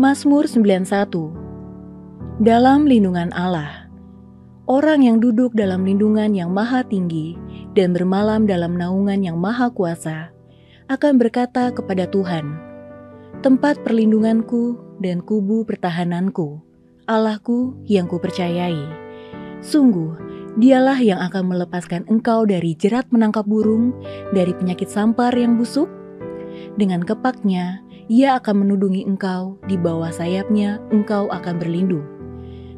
Mazmur 91. Dalam lindungan Allah. Orang yang duduk dalam lindungan yang maha tinggi dan bermalam dalam naungan yang maha kuasa akan berkata kepada Tuhan, tempat perlindunganku dan kubu pertahananku, Allahku yang kupercayai. Sungguh, dialah yang akan melepaskan engkau dari jerat menangkap burung, dari penyakit sampar yang busuk. Dengan kepaknya, ia akan menudungi engkau, di bawah sayapnya engkau akan berlindung.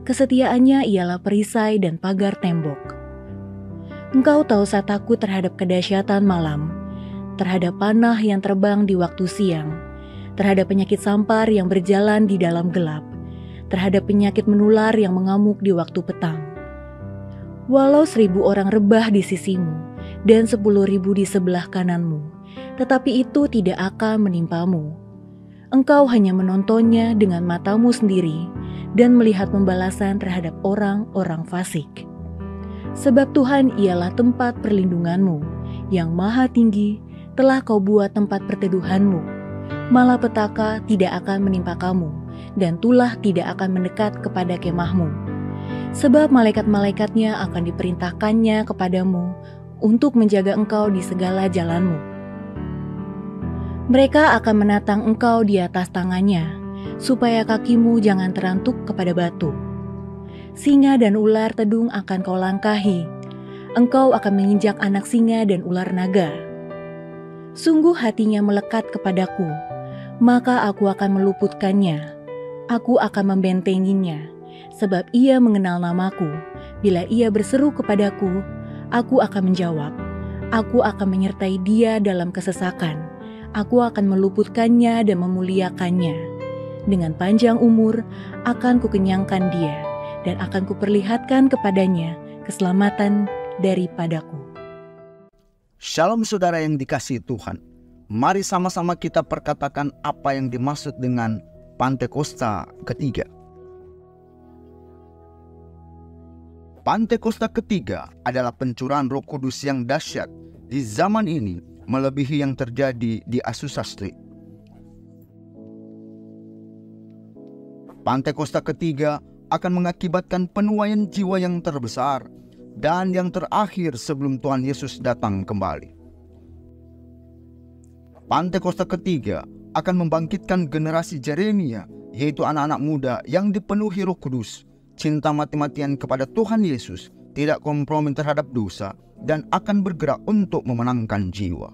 Kesetiaannya ialah perisai dan pagar tembok. Engkau tahu saya takut terhadap kedahsyatan malam, terhadap panah yang terbang di waktu siang, terhadap penyakit sampar yang berjalan di dalam gelap, terhadap penyakit menular yang mengamuk di waktu petang. Walau 1.000 orang rebah di sisimu dan 10.000 di sebelah kananmu, tetapi itu tidak akan menimpamu. Engkau hanya menontonnya dengan matamu sendiri dan melihat pembalasan terhadap orang-orang fasik. Sebab Tuhan ialah tempat perlindunganmu, yang maha tinggi telah kau buat tempat perteduhanmu. Malapetaka tidak akan menimpa kamu, dan tulah tidak akan mendekat kepada kemahmu. Sebab malaikat-malaikatnya akan diperintahkannya kepadamu untuk menjaga engkau di segala jalanmu. Mereka akan menatang engkau di atas tangannya, supaya kakimu jangan terantuk kepada batu. Singa dan ular tedung akan kau langkahi, engkau akan menginjak anak singa dan ular naga. Sungguh hatinya melekat kepadaku, maka aku akan meluputkannya. Aku akan membentenginya, sebab ia mengenal namaku. Bila ia berseru kepadaku, aku akan menjawab. Aku akan menyertai dia dalam kesesakan. Aku akan meluputkannya dan memuliakannya. Dengan panjang umur akan kukenyangkan dia, dan akan kuperlihatkan kepadanya keselamatan daripadaku. Shalom saudara yang dikasihi Tuhan. Mari sama-sama kita perkatakan apa yang dimaksud dengan Pantekosta ketiga. Pantekosta ketiga adalah pencurahan Roh Kudus yang dahsyat di zaman ini, melebihi yang terjadi di Azusa Street. Pantekosta ketiga akan mengakibatkan penuaian jiwa yang terbesar dan yang terakhir sebelum Tuhan Yesus datang kembali. Pantekosta ketiga akan membangkitkan generasi Yeremia, yaitu anak-anak muda yang dipenuhi Roh Kudus, cinta mati-matian kepada Tuhan Yesus, tidak kompromi terhadap dosa, dan akan bergerak untuk memenangkan jiwa.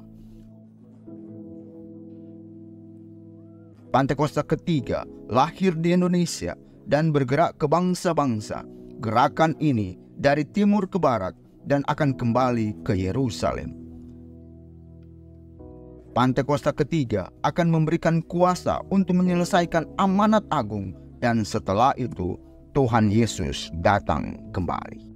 Pantekosta ketiga lahir di Indonesia dan bergerak ke bangsa-bangsa. Gerakan ini dari timur ke barat dan akan kembali ke Yerusalem. Pantekosta ketiga akan memberikan kuasa untuk menyelesaikan amanat agung, dan setelah itu Tuhan Yesus datang kembali.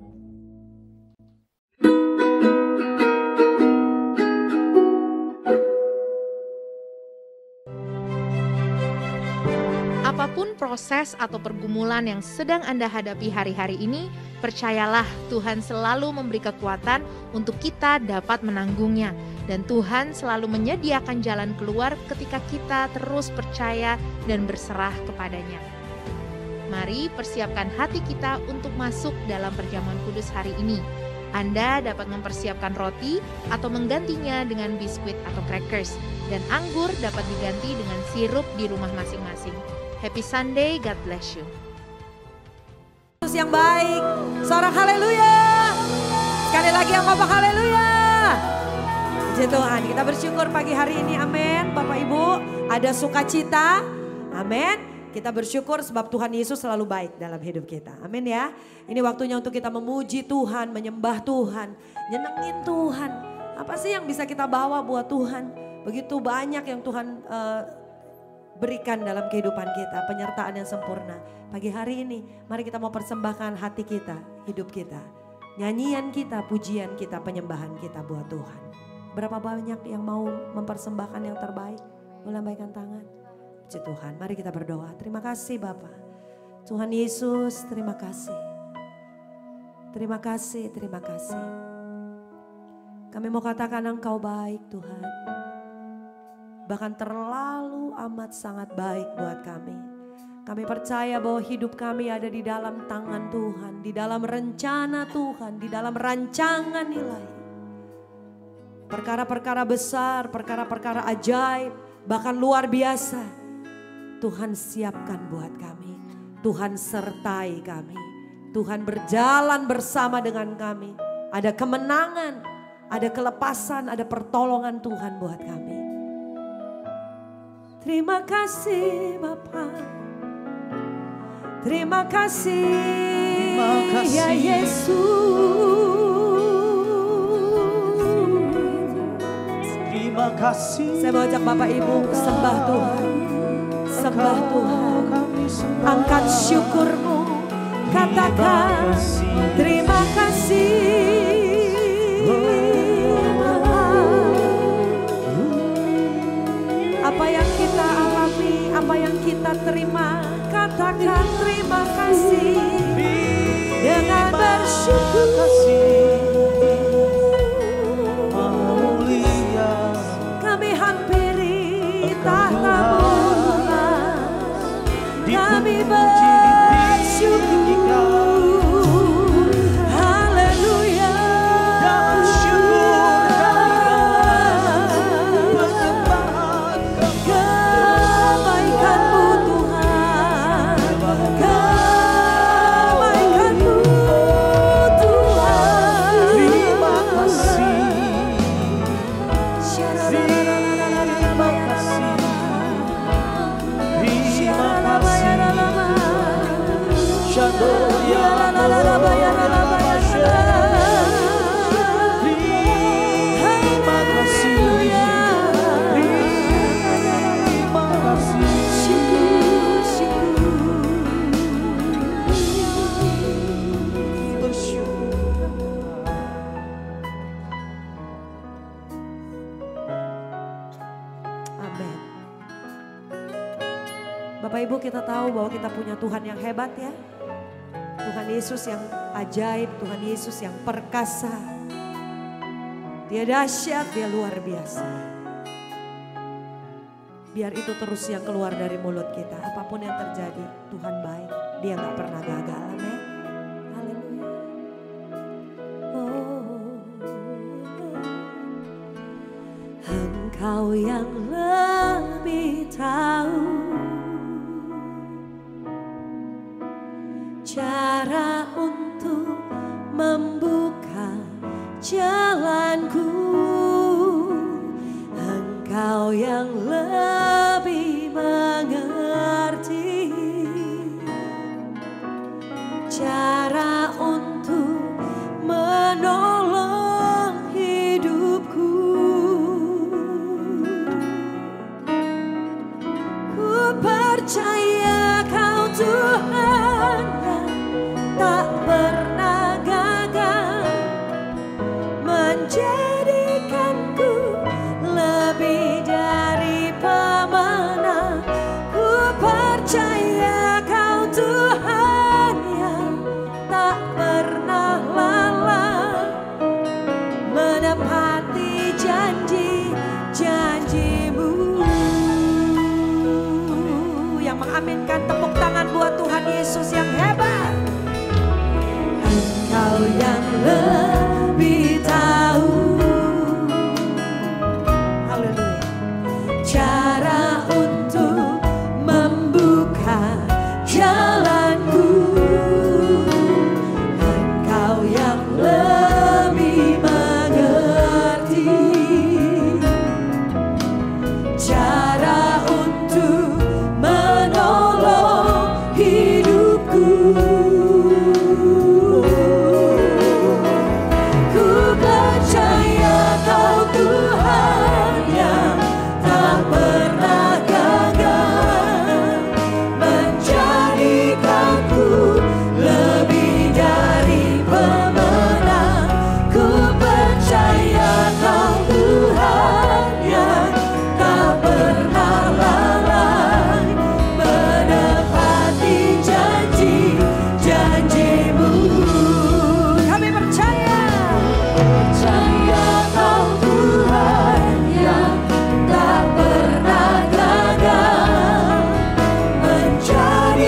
Apapun proses atau pergumulan yang sedang Anda hadapi hari-hari ini, percayalah Tuhan selalu memberi kekuatan untuk kita dapat menanggungnya. Dan Tuhan selalu menyediakan jalan keluar ketika kita terus percaya dan berserah kepadanya. Mari persiapkan hati kita untuk masuk dalam perjamuan kudus hari ini. Anda dapat mempersiapkan roti atau menggantinya dengan biskuit atau crackers. Dan anggur dapat diganti dengan sirup di rumah masing-masing. Happy Sunday, God bless you. Yesus yang baik, seorang haleluya. Sekali lagi yang Bapak haleluya. Puji Tuhan, kita bersyukur pagi hari ini, amin. Bapak Ibu, ada sukacita, amin. Kita bersyukur sebab Tuhan Yesus selalu baik dalam hidup kita, amin ya. Ini waktunya untuk kita memuji Tuhan, menyembah Tuhan, nyenengin Tuhan. Apa sih yang bisa kita bawa buat Tuhan? Begitu banyak yang Tuhan berikan dalam kehidupan kita, penyertaan yang sempurna. Pagi hari ini, mari kita mau persembahkan hati kita, hidup kita, nyanyian kita, pujian kita, penyembahan kita buat Tuhan. Berapa banyak yang mau mempersembahkan yang terbaik? Boleh lambaikan tangan. Puji Tuhan, mari kita berdoa. Terima kasih Bapa. Tuhan Yesus, terima kasih. Terima kasih, terima kasih. Kami mau katakan Engkau baik Tuhan. Bahkan terlalu amat sangat baik buat kami. Kami percaya bahwa hidup kami ada di dalam tangan Tuhan, di dalam rencana Tuhan, di dalam rancangan ilahi. Perkara-perkara besar, perkara-perkara ajaib, bahkan luar biasa, Tuhan siapkan buat kami. Tuhan sertai kami. Tuhan berjalan bersama dengan kami. Ada kemenangan, ada kelepasan, ada pertolongan Tuhan buat kami. Terima kasih Bapa. Terima kasih, ya Yesus. Terima kasih. Saya mau ajak Bapak Ibu sembah Tuhan. Sembah Tuhan. Angkat syukurmu. Katakan terima kasih. Apa yang kita alami, apa yang kita terima, katakan terima kasih dengan bersyukur. Kami hampiri tahta-Mu, kami bersyukur. Haleluya. Kebaikan-Mu Tuhan, kebaikan-Mu Tuhan. Terima kasih. Terima kasih. Amin. Bapak Ibu, kita tahu bahwa kita punya Tuhan yang hebat ya. Tuhan Yesus yang ajaib, Tuhan Yesus yang perkasa. Dia dahsyat, dia luar biasa. Biar itu terus yang keluar dari mulut kita. Apapun yang terjadi, Tuhan baik. Dia gak pernah gagal. Amin. Haleluya. Engkau yang lebih tahu cara untuk membuka jalanku. Engkau yang lebih mengerti cara untuk menolong hidupku. Ku percaya Kau Tuhan tak pernah gagal menjadikanku lebih dari pemenang. Ku percaya Kau Tuhan yang tak pernah lalai menepati janji-janji-Mu. Yang mengaminkan tepuk tangan buat Tuhan Yesus yang hebat. Engkau yang lebih tahu, haleluya, cara untuk membuka jalanku. Engkau yang lebih mengerti cara untuk menolong hidupku. Jadi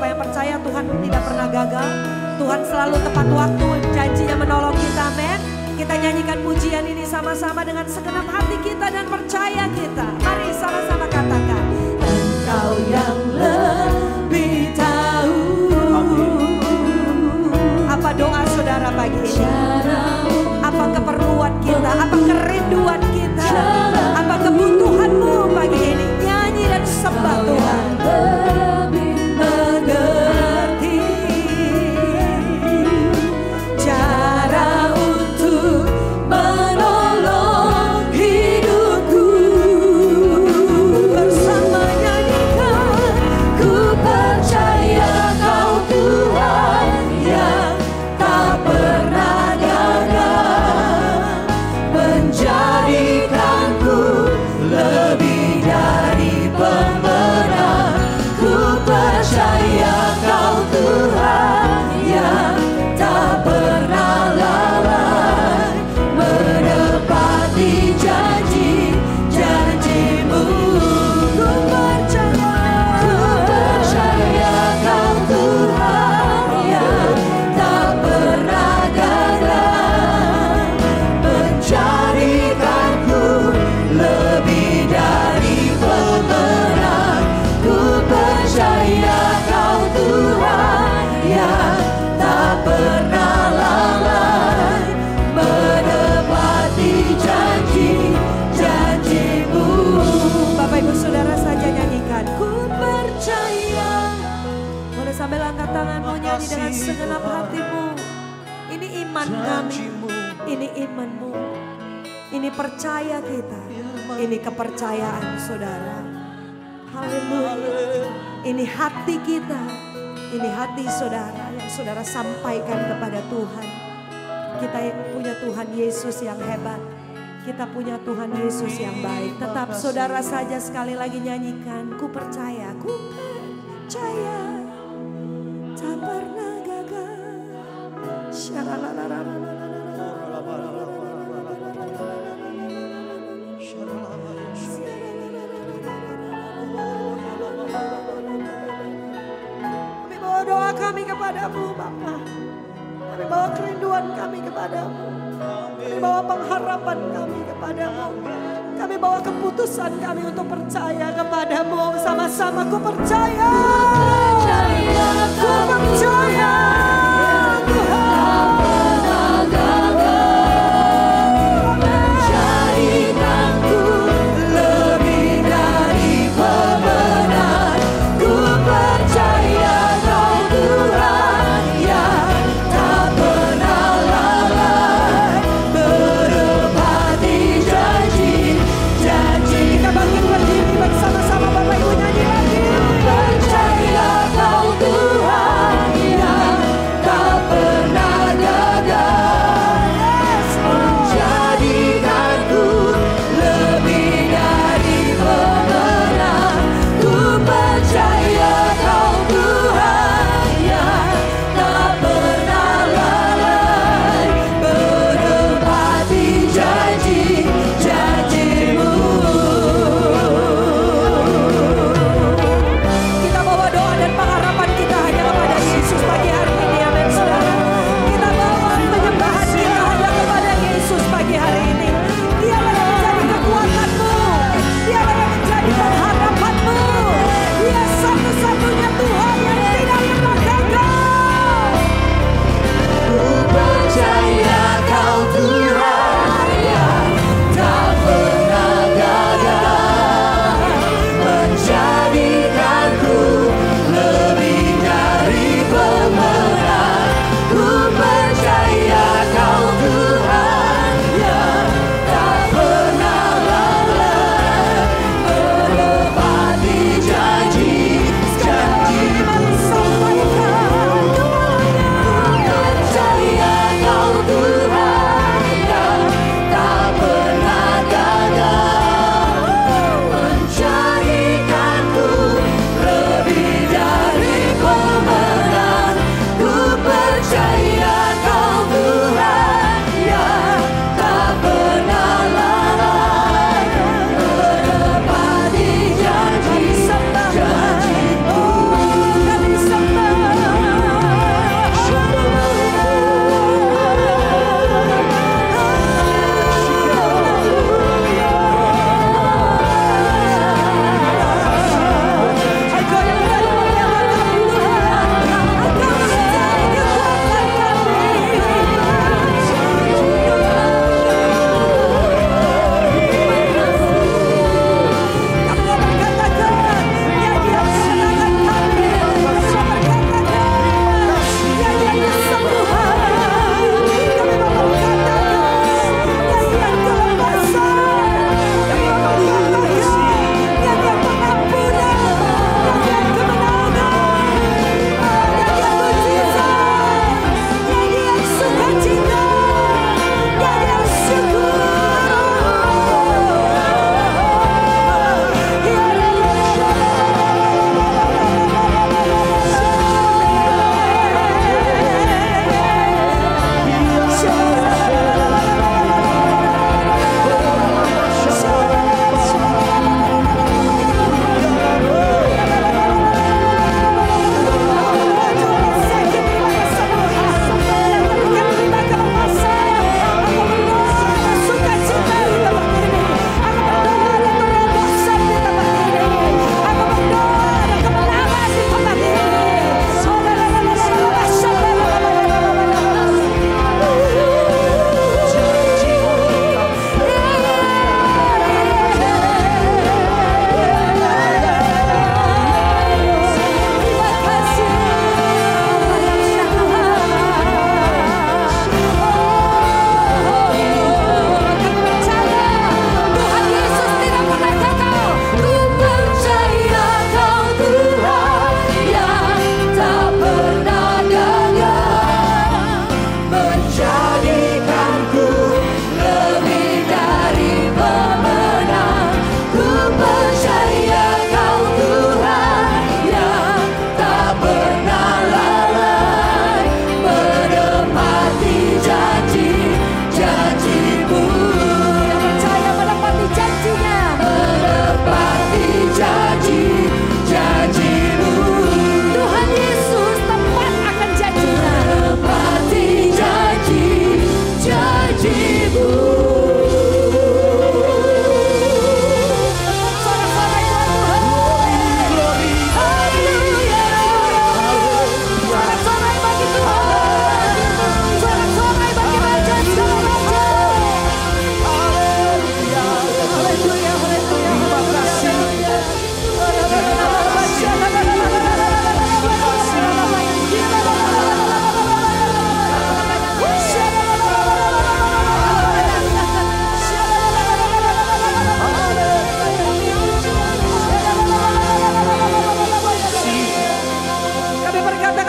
Siapa yang percaya Tuhan tidak pernah gagal, Tuhan selalu tepat waktu, janjinya menolong kita, amin. Kita nyanyikan pujian ini sama-sama dengan segenap hati kita dan percaya kita. Mari sama-sama katakan, Engkau yang lebih tahu. Apa doa saudara pagi ini? Apa keperluan kita? Apa kerinduan kita? Apa kebutuhanmu pagi ini? Nyanyi dan sembah Tuhan. Mengerti cara untuk menolong hidupku. Bersama nyanyikan, ku percaya Kau Tuhan yang tak pernah gagal, menjadikanku lebih dari pemenang. Ku percaya Kau Tuhan yang tak pernah lalai, menepati janji-janjimu. Ku percaya Kau Tuhan yang tak pernah gagal, menjadikanku lebih dari pemenang. Ku percaya Kau Tuhan yang tak pernah lalai, menepati janji-janjimu. Bapak Ibu Saudara saja nyanyikan, ku percaya. Boleh sambil angkat tanganmu nyanyi dengan segenap hatimu. Ini iman kami, ini imanmu, ini percaya kita, ini kepercayaan saudara. Haleluya. Ini hati kita, ini hati saudara yang saudara sampaikan kepada Tuhan. Kita punya Tuhan Yesus yang hebat, kita punya Tuhan Yesus yang baik. Tetap saudara saja sekali lagi nyanyikan, ku percaya tak pernah gagal. Kami bawa doa kami kepadamu Bapa. Kami bawa kerinduan kami kepadamu. Kami bawa pengharapan kami kepadamu. Kami bawa keputusan kami untuk percaya kepadamu. Sama-sama ku percaya. Ku percaya Tuhan. Menjadikanku lebih dari pemenang. Ku percaya Kau Tuhan yang tak pernah lalai, menepati janji-janji. Kita bangkit berdiri bersama-sama Bapak Ibu nyanyi lagi. Percaya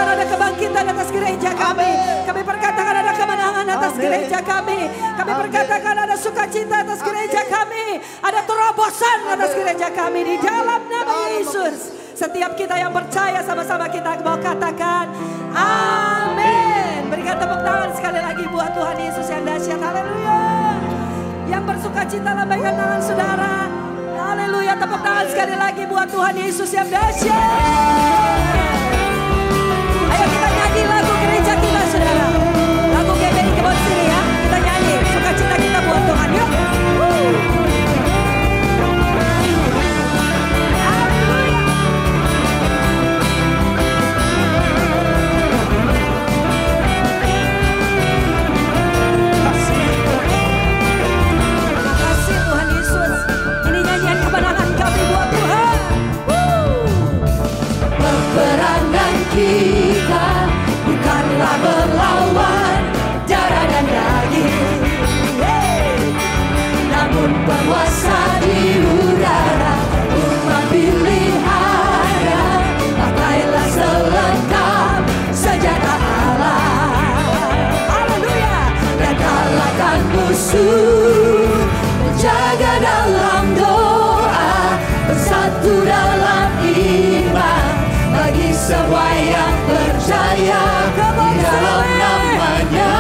perkatakan ada kebangkitan atas gereja kami. Kami perkatakan ada kemenangan atas gereja kami. Kami perkatakan ada sukacita atas gereja kami. Ada terobosan atas gereja kami di dalam nama Yesus. Setiap kita yang percaya sama-sama kita mau katakan amin. Berikan tepuk tangan sekali lagi buat Tuhan Yesus yang dahsyat. Haleluya. Yang bersukacita lambaikan tangan saudara. Haleluya. Tepuk tangan sekali lagi buat Tuhan Yesus yang dahsyat. Ayo kita nyanyi lagu gereja kita saudara. Lagu GBI Kebon Siri ya. Kita nyanyi sukacita kita buat Tuhan. Yuk. Peperangan kita bukanlah berlawan darah dan daging, namun penguasa di udara, umat pilihannya. Pakailah selengkap senjata Allah, haleluya, dan kalahkan musuh. Menjaga dalam doa, bersatu dalam iman, bagi semua yang percaya di dalam namanya.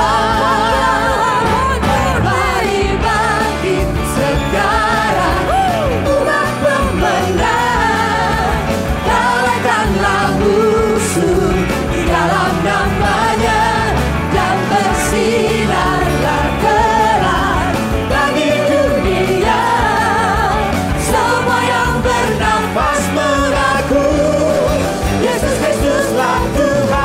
Mari bangkit sekarang, umat pemenang, kalahkanlah musuh di dalam namanya, dan bersinarlah terang bagi dunia. Semua yang bernafas mengaku Yesus Kristuslah Tuhan.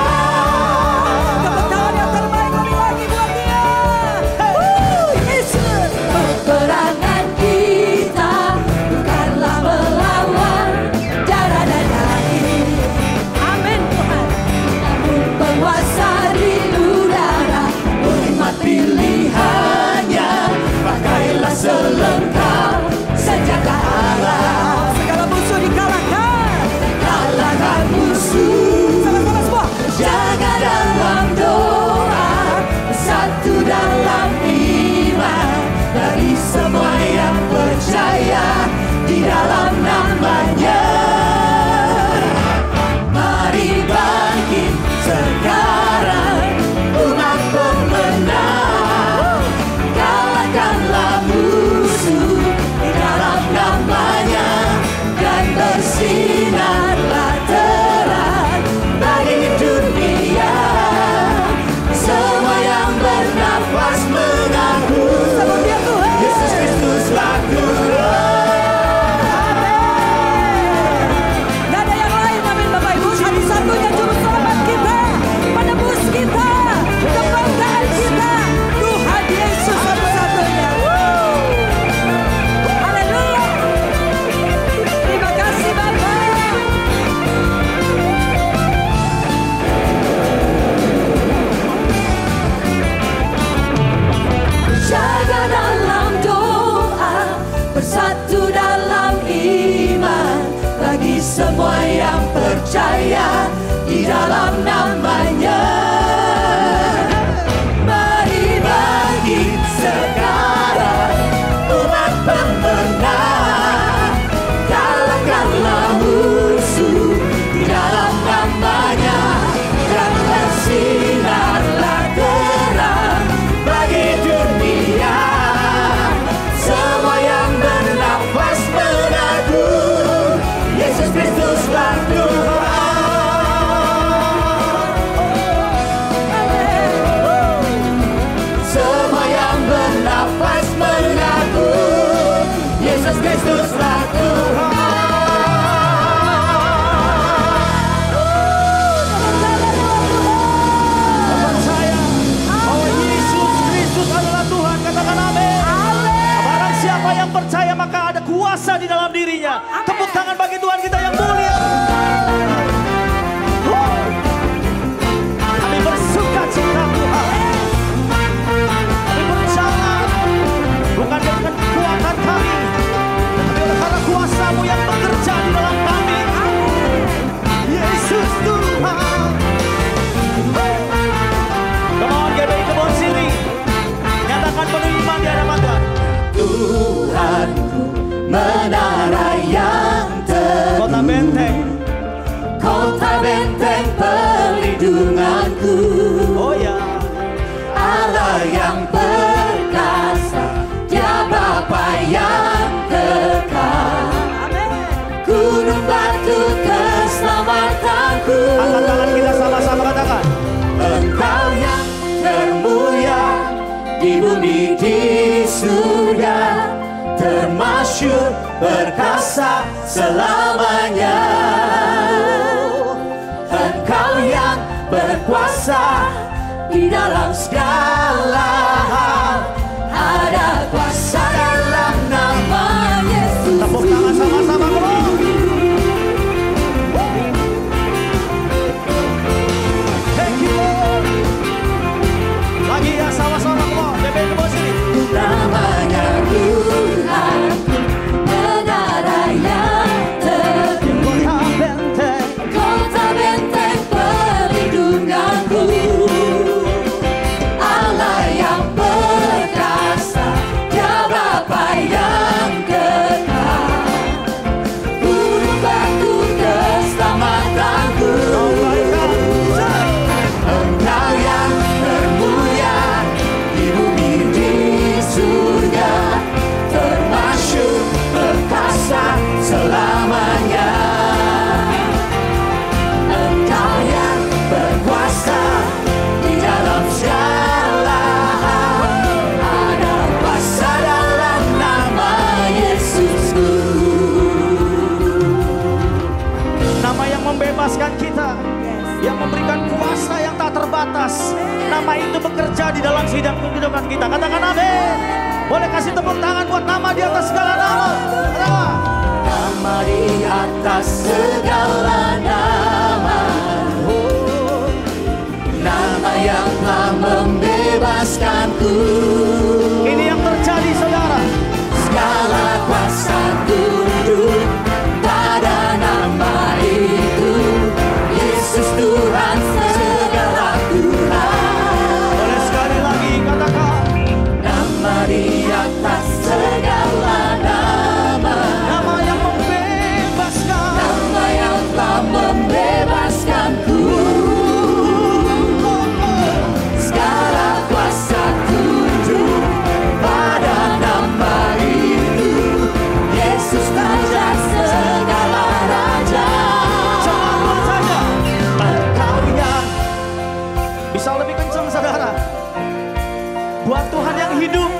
perlindunganku. Oh ya, Allah yang perkasa, Dia Bapa yang kekal. Gunung batu keselamatanku. angkat tangan kita sama-sama katakan. Engkau yang termulia di bumi di surga, termasyhur perkasa selamanya. Engkau yang berkuasa di dalam segala hal, ada kuasa dalam nama Yesus. Tepuk tangan sama-sama, come on. Thank you Lord. Lagi ya sama-sama, come on. Bebe ke bawah sini. Namanya Tuhan, menara yang teguh, Kota benteng, kota benteng perlindunganku. Allah yang perkasa, Dia Bapa yang kekal. Gunung batu keselamatanku. Engkau yang termulia di bumi di surga, termasyhur perkasa selamanya. Engkau yang berkuasa di dalam segala hal, ada kuasa dalam nama Yesusku. nama yang membebaskan kita, yang memberikan kuasa yang tak terbatas. Nama itu bekerja di dalam sidang kehidupan kita. Katakan amin. Boleh kasih tepuk tangan buat nama di atas segala nama. Katakan. Nama di atas segala nama, nama yang telah membebaskanku. Ini yang terjadi saudara. Segala kuasa tunduk pada nama itu, Yesus Tuhan segala Tuhan. Boleh sekali lagi katakan. Nama di atas segala nama, Nama yang membebaskan. nama yang telah membebaskanku. Segala kuasa tunduk pada nama itu, Yesus Raja segala raja. Selamat saja. Engkau yang Bisa lebih kencang saudara. Buat Tuhan yang hidup,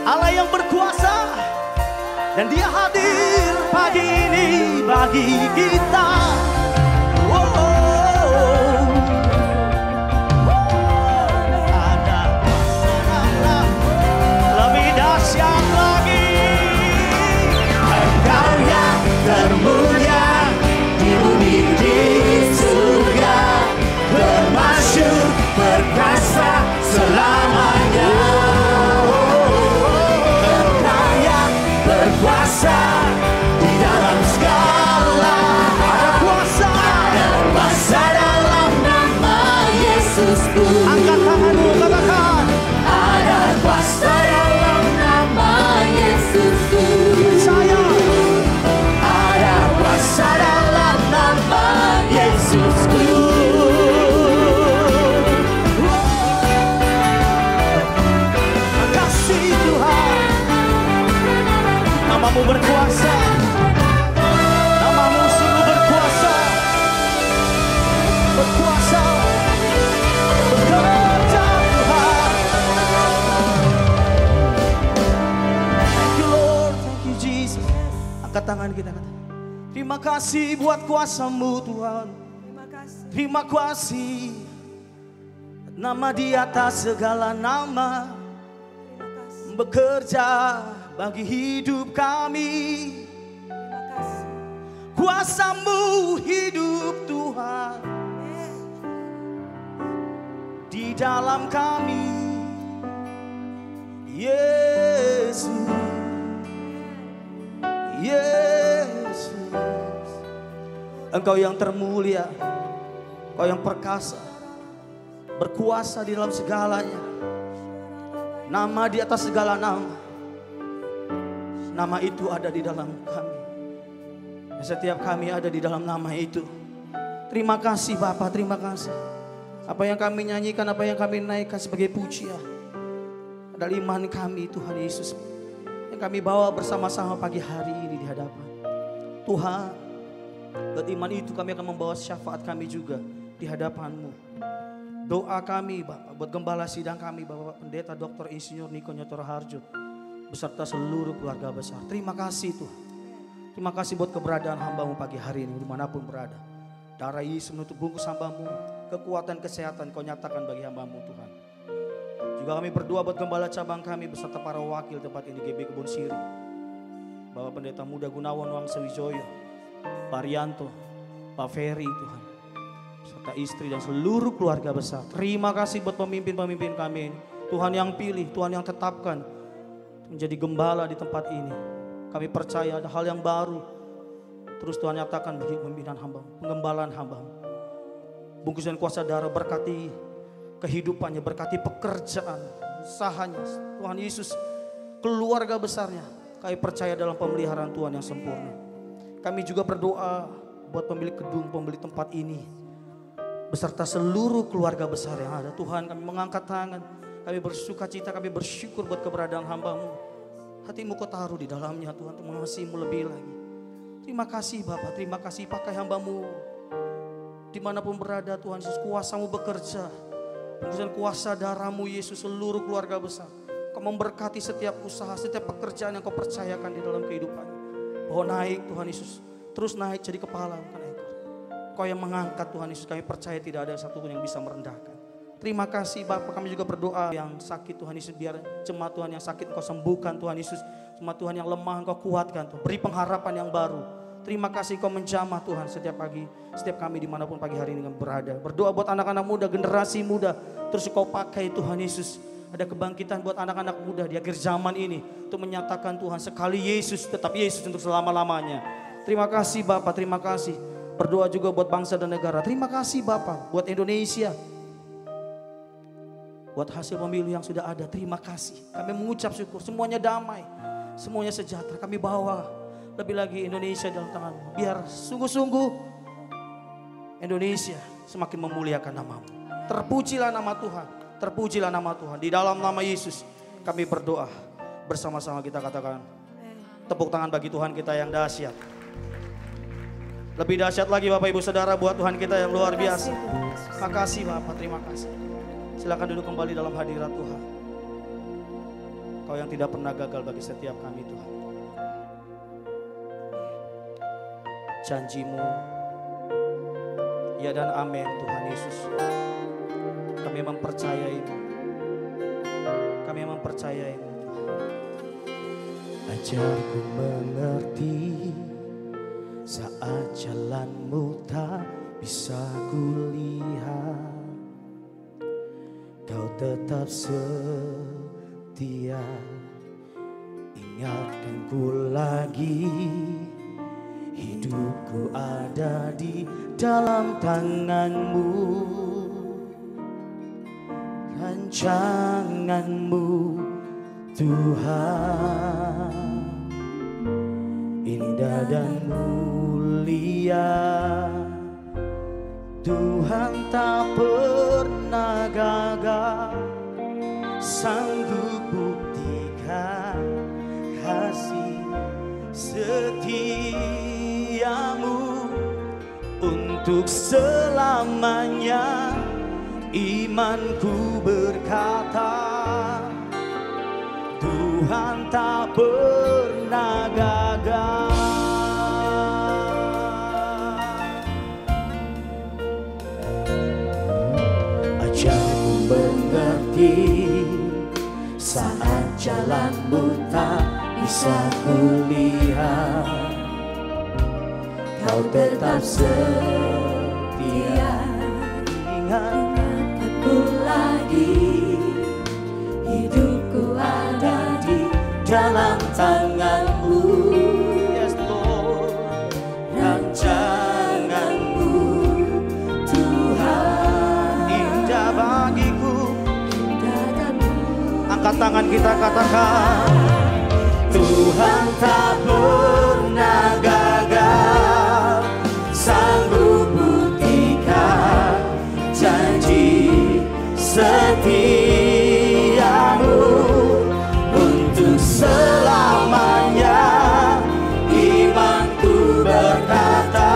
Allah yang berkuasa, dan Dia hadir pagi ini bagi kita. Ada lebih dahsyat lagi. Engkau yang termulia di bumi di surga, termasyhur perkasa selamanya. Engkau yang berkuasa di dalam segala Ada kuasa. kuasa dalam nama Yesusku. Angkat tanganmu katakan. Ada kuasa dalam nama Yesusku. Saya Ada kuasa dalam nama Yesusku. kasih Tuhan. Namamu berkuasa. Namamu sungguh berkuasa. Berkuasa. Bekerja Tuhan. Thank you Lord. Thank you Jesus. Angkat tangan kita. Terima kasih buat kuasa-Mu Tuhan. Terima kasih. Nama di atas segala nama, bekerja bagi hidup kami. Kuasa-Mu hidup Tuhan di dalam kami. Yesus, Yesus, Engkau yang termulia, Engkau yang perkasa, berkuasa di dalam segalanya. Nama di atas segala nama. Nama itu ada di dalam kami. Dan setiap kami ada di dalam nama itu. Terima kasih Bapa, terima kasih. Apa yang kami nyanyikan, apa yang kami naikkan sebagai pujian adalah iman kami Tuhan Yesus, yang kami bawa bersama-sama pagi hari ini di hadapan Tuhan. Buat iman itu kami akan membawa syafaat kami juga di hadapan-Mu. Doa kami Bapak buat gembala sidang kami, Bapak Pendeta Dr. Insinyur Niko Nyoto Raharjo beserta seluruh keluarga besar. Terima kasih Tuhan. Terima kasih buat keberadaan hamba-Mu pagi hari ini dimanapun berada. Darah Yesus menutup bungkus hamba-Mu, kekuatan kesehatan Kau nyatakan bagi hamba-Mu Tuhan. Juga kami berdoa buat gembala cabang kami beserta para wakil tempat ini, GB Kebun Siri, Bapak Pendeta Muda Gunawan Wangsa Wijoyo, Pak Rianto, Pak Ferry Tuhan, serta istri dan seluruh keluarga besar. Terima kasih buat pemimpin-pemimpin kami ini, Tuhan yang pilih, Tuhan yang tetapkan menjadi gembala di tempat ini. Kami percaya ada hal yang baru terus Tuhan nyatakan bagi pimpinan hamba, pengembalaan hamba. Bungkus dan kuasa darah, berkati kehidupannya, berkati pekerjaan, usahanya, Tuhan Yesus, keluarga besarnya. Kami percaya dalam pemeliharaan Tuhan yang sempurna. Kami juga berdoa buat pemilik gedung, pemilik tempat ini, beserta seluruh keluarga besar yang ada. Tuhan, kami mengangkat tangan, kami bersuka cita, kami bersyukur buat keberadaan hamba-Mu. Hati-Mu Kau taruh di dalamnya Tuhan, untuk mengasihi-Mu lebih lagi. Terima kasih Bapak, terima kasih pakai hamba-Mu dimanapun berada Tuhan Yesus, kuasa-Mu bekerja. Dan kuasa darah-Mu Yesus, seluruh keluarga besar. Kau memberkati setiap usaha, setiap pekerjaan yang Kau percayakan di dalam kehidupannya. Bahwa naik Tuhan Yesus, terus naik jadi kepala bukan ekor. Kau yang mengangkat Tuhan Yesus, kami percaya tidak ada satupun yang bisa merendahkan. Terima kasih Bapak, kami juga berdoa yang sakit Tuhan Yesus, biar jemaat Tuhan yang sakit Kau sembuhkan Tuhan Yesus. Jemaat Tuhan yang lemah Kau kuatkan Tuhan, beri pengharapan yang baru. Terima kasih Kau menjamah Tuhan setiap pagi, setiap kami dimanapun pagi hari ini berada. Berdoa buat anak-anak muda, generasi muda, terus Kau pakai Tuhan Yesus. Ada kebangkitan buat anak-anak muda di akhir zaman ini untuk menyatakan Tuhan sekali Yesus, tetap Yesus untuk selama-lamanya. Terima kasih Bapak, terima kasih. Berdoa juga buat bangsa dan negara. Terima kasih Bapak buat Indonesia. Buat hasil pemilu yang sudah ada, terima kasih. Kami mengucap syukur, semuanya damai, semuanya sejahtera. Kami bawa lebih lagi Indonesia dalam tangan-Mu. Biar sungguh-sungguh Indonesia semakin memuliakan nama-Mu. Terpujilah nama Tuhan, terpujilah nama Tuhan. Di dalam nama Yesus kami berdoa. Bersama-sama kita katakan, tepuk tangan bagi Tuhan kita yang dahsyat. Lebih dahsyat lagi Bapak Ibu Saudara buat Tuhan kita yang luar biasa. Makasih Bapak, terima kasih. Silakan duduk kembali dalam hadirat Tuhan. Kau yang tidak pernah gagal bagi setiap kami Tuhan. Janji-Mu ya dan amin Tuhan Yesus. Kami mempercayai-Mu. Kami mempercayai-Mu Tuhan. Ajarku mengerti saat jalan-Mu tak bisa kulihat. Kau tetap setia, ingatkanku lagi. Hidupku ada di dalam tangan-Mu, rancangan-Mu Tuhan, indah dan mulia. Tuhan tak pernah gagal, sanggup buktikan kasih setia-Mu untuk selamanya. Imanku berkata, Tuhan tak pernah gagal. Mengerti saat jalan-Mu tak bisa kulihat. Kau tetap setia, ingatkanku lagi. Hidupku ada di dalam tangan-Mu, yes Lord, rancangan-Mu Tuhan, indah bagiku. Angkat tangan kita katakan, Tuhan tak pernah gagal, sanggup bukti janji setiamu untuk selamanya. Imanku berkata,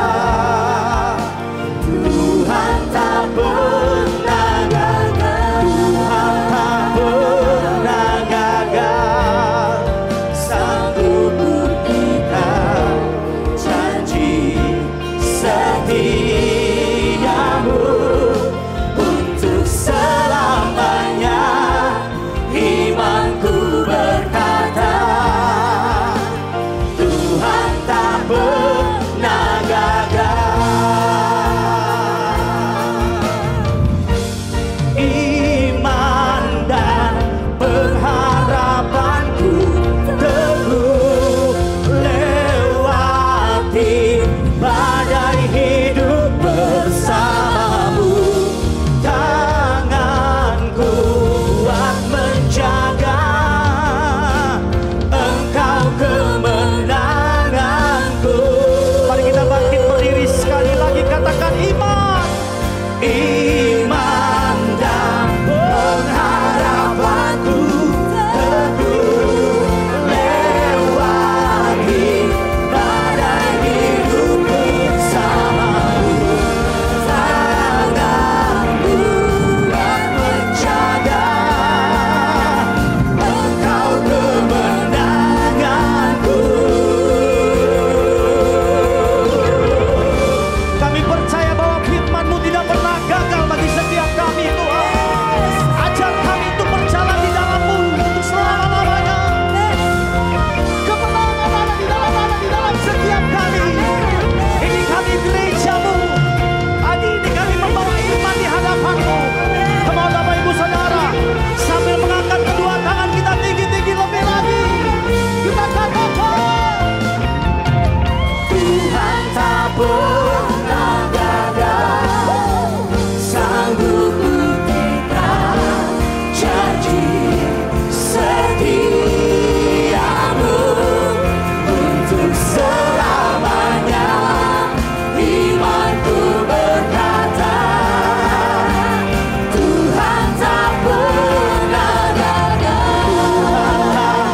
Tuhan tak pernah gagal, Tuhan tak pernah gagal, sanggup buktikan janji setiamu untuk selamanya. Imanku berkata, Tuhan tak pernah gagal. Iman dan pengharapanku teguh lewati badai hidup bersamamu. Tanganku kuat menjaga, Engkau kemenanganku. Mari kita bangkit berdiri sekali lagi, katakan iman. Iman dan pengharapanku teguh lewati badai hidup bersamamu. Tanganku kuat menjaga, Engkau kemenanganku. Kami percaya bahwa firman-Mu tidak pernah gagal bagi setiap kami, Tuhan. Ajar kami untuk berjalan di dalam-Mu untuk selama-lamanya. Kemenangan ada di dalam setiap kami. Ini kami gereja-Mu. Hari ini kami membawa iman di hadapan-Mu. Come on, Bapak Ibu Saudara, sambil mengangkat kedua tangan kita tinggi-tinggi lebih lagi, kita katakan, Tuhan tak pernah gagal, sanggup buktikan janji setiamu untuk selamanya. Imanku berkata, Tuhan tak pernah gagal,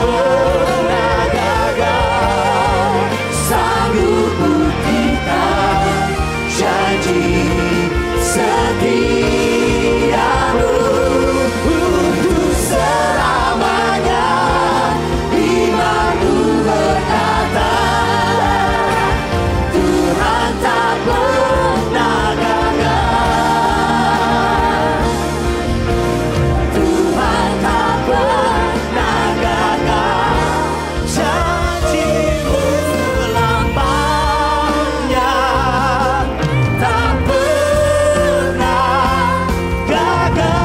Tuhan tak pernah gagal, sanggup buktikan janji setiamu untuk selamanya. Imanku berkata, Tuhan tak pernah gagal, Tuhan tak pernah gagal, janji-Mu lamanya tak pernah gagal.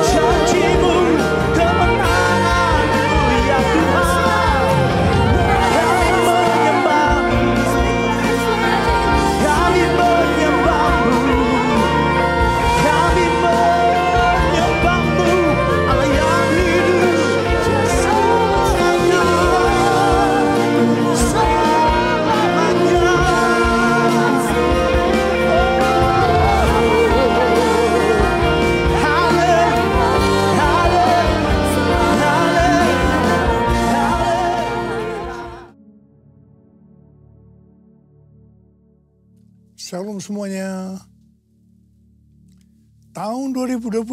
Janji-Mu kemenanganku, ya Tuhan. Kami menyembah-Mu, kami menyembah-Mu, kami menyembah-Mu, Allah yang hidup selamanya, selamanya. Shalom semuanya. Tahun 2025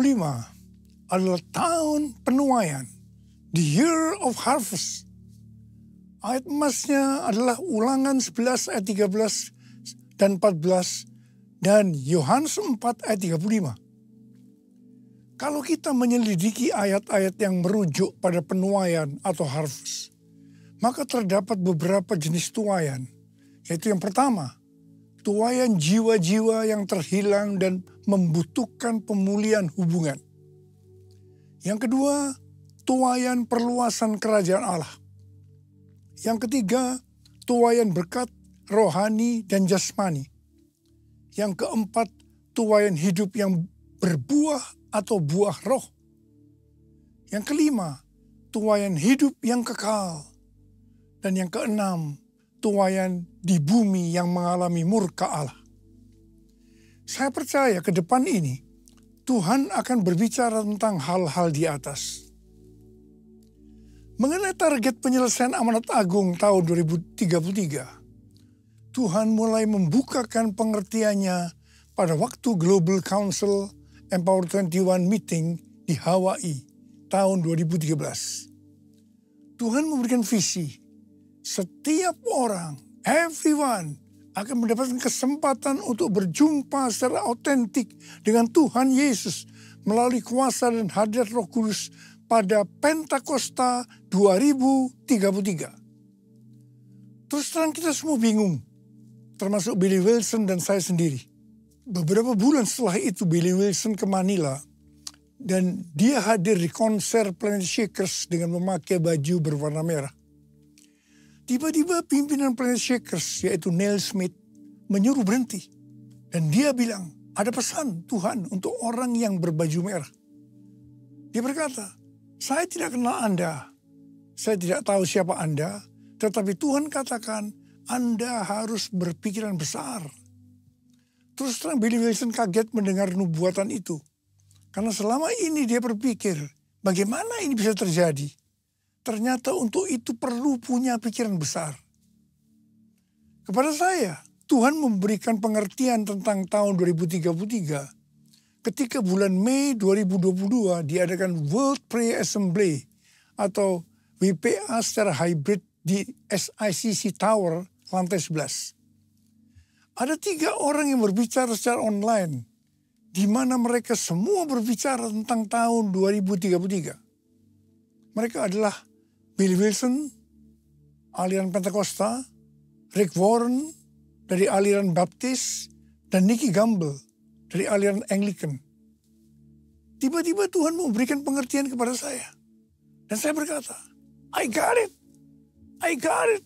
adalah tahun penuaian, the year of harvest. Ayat emasnya adalah Ulangan 11 ayat 13 dan 14 dan Yohanes 4 ayat 35. Kalau kita menyelidiki ayat-ayat yang merujuk pada penuaian atau harvest, maka terdapat beberapa jenis tuaian, yaitu yang pertama, tuaian jiwa-jiwa yang terhilang dan membutuhkan pemulihan hubungan. Yang kedua, tuaian perluasan kerajaan Allah. Yang ketiga, tuaian berkat rohani dan jasmani. Yang keempat, tuaian hidup yang berbuah atau buah roh. Yang kelima, tuaian hidup yang kekal. Dan yang keenam, tuaian di bumi yang mengalami murka Allah. Saya percaya ke depan ini, Tuhan akan berbicara tentang hal-hal di atas. Mengenai target penyelesaian amanat agung tahun 2033, Tuhan mulai membukakan pengertiannya pada waktu Global Council Empower 21 meeting di Hawaii tahun 2013. Tuhan memberikan visi, setiap orang, everyone, akan mendapatkan kesempatan untuk berjumpa secara autentik dengan Tuhan Yesus melalui kuasa dan hadirat Roh Kudus pada Pentakosta 2033. Terus terang kita semua bingung, termasuk Billy Wilson dan saya sendiri. Beberapa bulan setelah itu Billy Wilson ke Manila dan dia hadir di konser Planet Shakers dengan memakai baju berwarna merah. Tiba-tiba pimpinan Planet Shakers yaitu Neil Smith menyuruh berhenti. Dan dia bilang, ada pesan Tuhan untuk orang yang berbaju merah. Dia berkata, saya tidak kenal Anda, saya tidak tahu siapa Anda, tetapi Tuhan katakan Anda harus berpikiran besar. Terus terang Billy Wilson kaget mendengar nubuatan itu. Karena selama ini dia berpikir, bagaimana ini bisa terjadi? Ternyata untuk itu perlu punya pikiran besar. Kepada saya, Tuhan memberikan pengertian tentang tahun 2033 ketika bulan Mei 2022 diadakan World Prayer Assembly atau WPA secara hybrid di SICC Tower lantai 11. Ada 3 orang yang berbicara secara online, di mana mereka semua berbicara tentang tahun 2033. Mereka adalah Billy Wilson, aliran Pentakosta, Rick Warren dari aliran Baptis, dan Nicky Gamble dari aliran Anglican. Tiba-tiba Tuhan memberikan pengertian kepada saya. Dan saya berkata, I got it. I got it.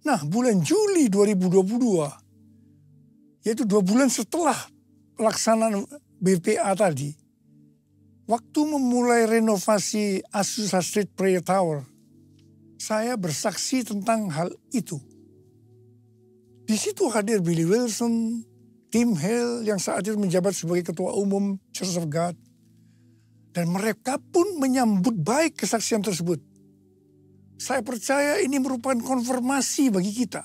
Nah, bulan Juli 2022, yaitu 2 bulan setelah pelaksanaan BPA tadi, waktu memulai renovasi Azusa Street Prayer Tower, saya bersaksi tentang hal itu. Di situ hadir Billy Wilson, Tim Hale yang saat itu menjabat sebagai Ketua Umum Church of God, dan mereka pun menyambut baik kesaksian tersebut. Saya percaya ini merupakan konfirmasi bagi kita.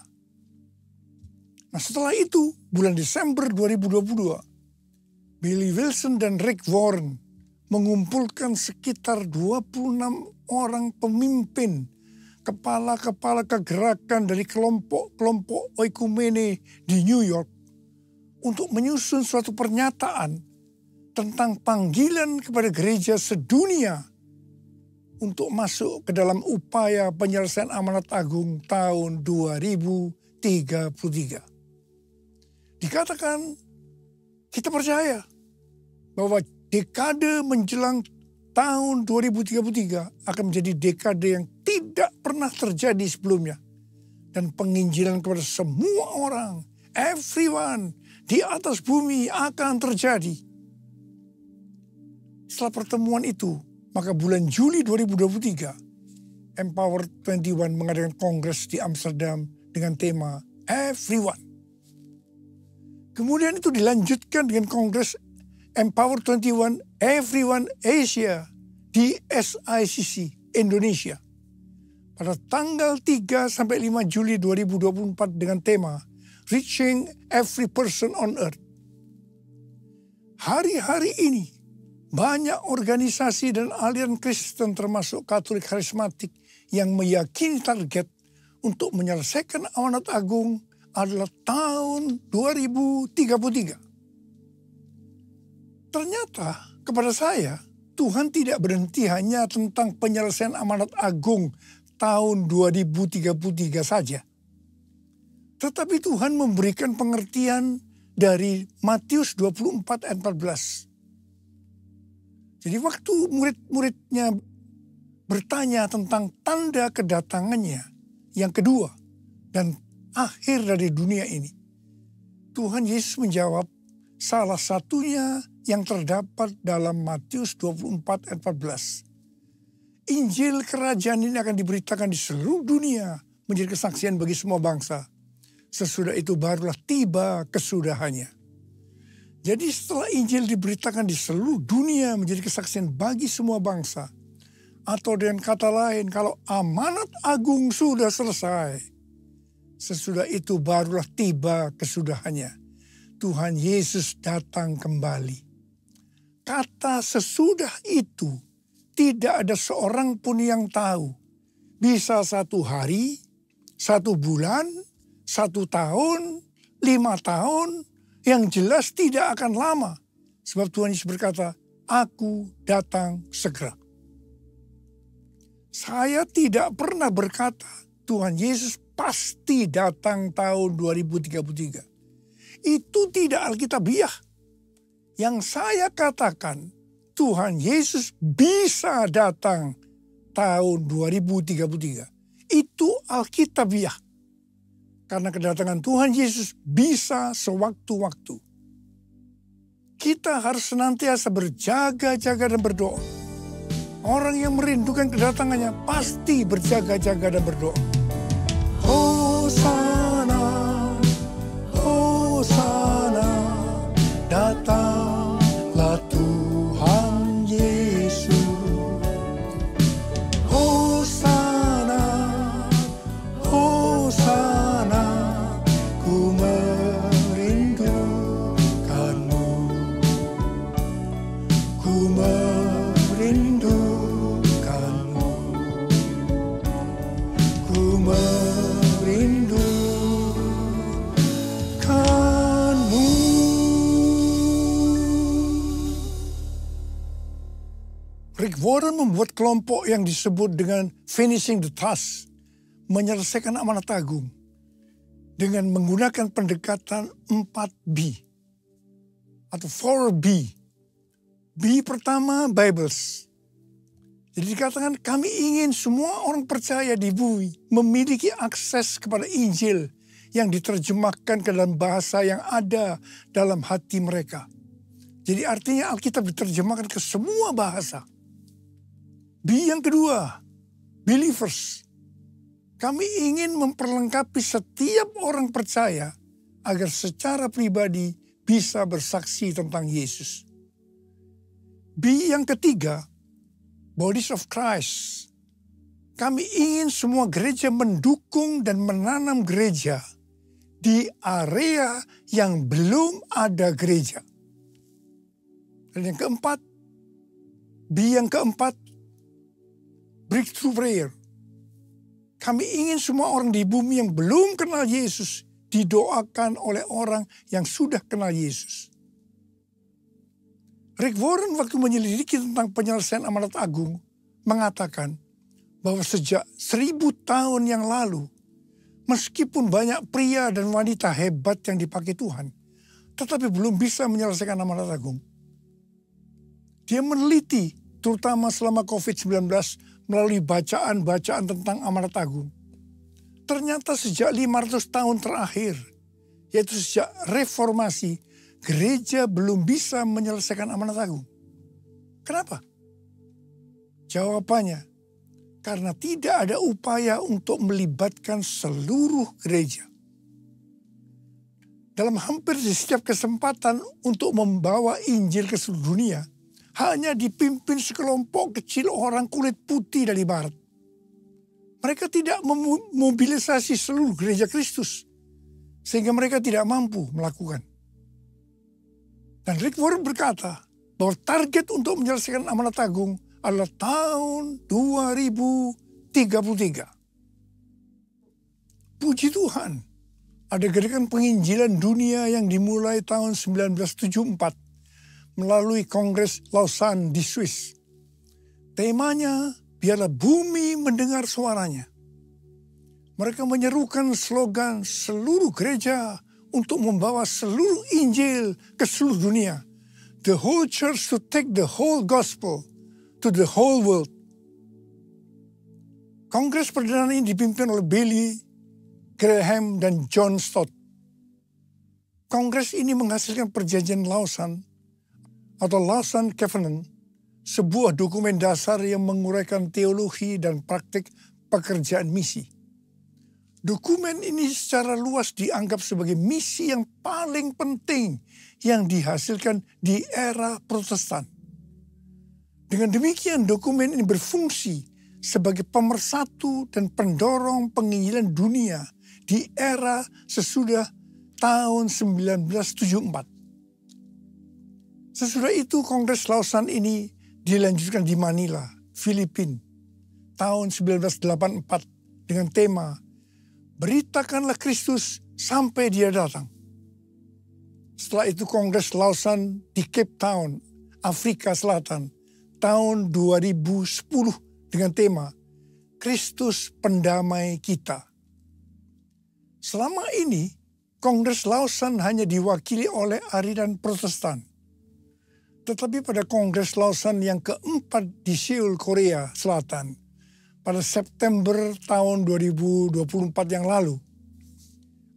Nah, setelah itu, bulan Desember 2022, Billy Wilson dan Rick Warren mengumpulkan sekitar 26 orang pemimpin, kepala-kepala kegerakan dari kelompok-kelompok oikumene di New York untuk menyusun suatu pernyataan tentang panggilan kepada gereja sedunia untuk masuk ke dalam upaya penyelesaian amanat agung tahun 2033. Dikatakan, kita percaya bahwa dekade menjelang tahun 2033 akan menjadi dekade yang tidak pernah terjadi sebelumnya. Dan penginjilan kepada semua orang, everyone, di atas bumi akan terjadi. Setelah pertemuan itu, maka bulan Juli 2023, Empower 21 mengadakan kongres di Amsterdam dengan tema Everyone. Kemudian itu dilanjutkan dengan kongres Empower 21 Everyone Asia di SICC Indonesia pada tanggal 3 sampai 5 Juli 2024 dengan tema Reaching Every Person on Earth. Hari-hari ini banyak organisasi dan aliran Kristen termasuk Katolik Karismatik yang meyakini target untuk menyelesaikan amanat agung adalah tahun 2033. Ternyata kepada saya, Tuhan tidak berhenti hanya tentang penyelesaian amanat agung tahun 2033 saja. Tetapi Tuhan memberikan pengertian dari Matius 24 ayat 14. Jadi waktu murid-muridnya bertanya tentang tanda kedatangannya yang kedua dan akhir dari dunia ini, Tuhan Yesus menjawab salah satunya yang terdapat dalam Matius 24 ayat 14. Injil kerajaan ini akan diberitakan di seluruh dunia menjadi kesaksian bagi semua bangsa. Sesudah itu barulah tiba kesudahannya. Jadi setelah Injil diberitakan di seluruh dunia menjadi kesaksian bagi semua bangsa. Atau dengan kata lain, kalau amanat agung sudah selesai. Sesudah itu barulah tiba kesudahannya. Tuhan Yesus datang kembali. Kata sesudah itu tidak ada seorang pun yang tahu. Bisa 1 hari, 1 bulan, 1 tahun, 5 tahun. Yang jelas tidak akan lama. Sebab Tuhan Yesus berkata, aku datang segera. Saya tidak pernah berkata Tuhan Yesus pasti datang tahun 2033. Itu tidak alkitabiah. Yang saya katakan Tuhan Yesus bisa datang tahun 2033. Itu alkitabiah. Karena kedatangan Tuhan Yesus bisa sewaktu-waktu. Kita harus senantiasa berjaga-jaga dan berdoa. Orang yang merindukan kedatangannya pasti berjaga-jaga dan berdoa. Hosana, Hosana, datanglah Tuhan Yesus. Hosana, Hosana, ku merindukanmu. Ku merindukanmu. Ku merindukanmu. Rick Warren membuat kelompok yang disebut dengan Finishing the Task, menyelesaikan amanat agung, dengan menggunakan pendekatan 4B atau 4B. B pertama, Bibles. Jadi dikatakan kami ingin semua orang percaya di bumi memiliki akses kepada Injil yang diterjemahkan ke dalam bahasa yang ada dalam hati mereka. Jadi artinya Alkitab diterjemahkan ke semua bahasa. B yang kedua, believers. Kami ingin memperlengkapi setiap orang percaya agar secara pribadi bisa bersaksi tentang Yesus. B yang ketiga, Bodies of Christ. Kami ingin semua gereja mendukung dan menanam gereja di area yang belum ada gereja. Dan yang keempat, B yang keempat, breakthrough prayer. Kami ingin semua orang di bumi yang belum kenal Yesus didoakan oleh orang yang sudah kenal Yesus. Rick Warren waktu menyelidiki tentang penyelesaian amanat agung mengatakan bahwa sejak 1000 tahun yang lalu, meskipun banyak pria dan wanita hebat yang dipakai Tuhan, tetapi belum bisa menyelesaikan amanat agung. Dia meneliti terutama selama COVID-19 melalui bacaan-bacaan tentang amanat agung. Ternyata sejak 500 tahun terakhir, yaitu sejak reformasi, gereja belum bisa menyelesaikan amanat agung. Kenapa? Jawabannya, karena tidak ada upaya untuk melibatkan seluruh gereja. Dalam hampir di setiap kesempatan untuk membawa Injil ke seluruh dunia, hanya dipimpin sekelompok kecil orang kulit putih dari barat. Mereka tidak memobilisasi seluruh gereja Kristus, sehingga mereka tidak mampu melakukan. Dan Rick Warren berkata bahwa target untuk menyelesaikan amanat agung adalah tahun 2033. Puji Tuhan, ada gerakan penginjilan dunia yang dimulai tahun 1974 melalui Kongres Lausanne di Swiss. Temanya, biarlah bumi mendengar suaranya. Mereka menyerukan slogan seluruh gereja untuk membawa seluruh Injil ke seluruh dunia. The whole church to take the whole gospel to the whole world. Kongres perdana ini dipimpin oleh Billy Graham dan John Stott. Kongres ini menghasilkan perjanjian Lausanne atau Lausanne Covenant sebuah dokumen dasar yang menguraikan teologi dan praktik pekerjaan misi. Dokumen ini secara luas dianggap sebagai misi yang paling penting yang dihasilkan di era Protestan. Dengan demikian dokumen ini berfungsi sebagai pemersatu dan pendorong penginjilan dunia di era sesudah tahun 1974. Sesudah itu Kongres Lausanne ini dilanjutkan di Manila, Filipina, tahun 1984 dengan tema Beritakanlah Kristus sampai Dia datang. Setelah itu Kongres Lausanne di Cape Town, Afrika Selatan, tahun 2010 dengan tema Kristus Pendamai Kita. Selama ini, Kongres Lausanne hanya diwakili oleh aliran Protestan. Tetapi pada Kongres Lausanne yang keempat di Seoul, Korea Selatan, pada September tahun 2024 yang lalu,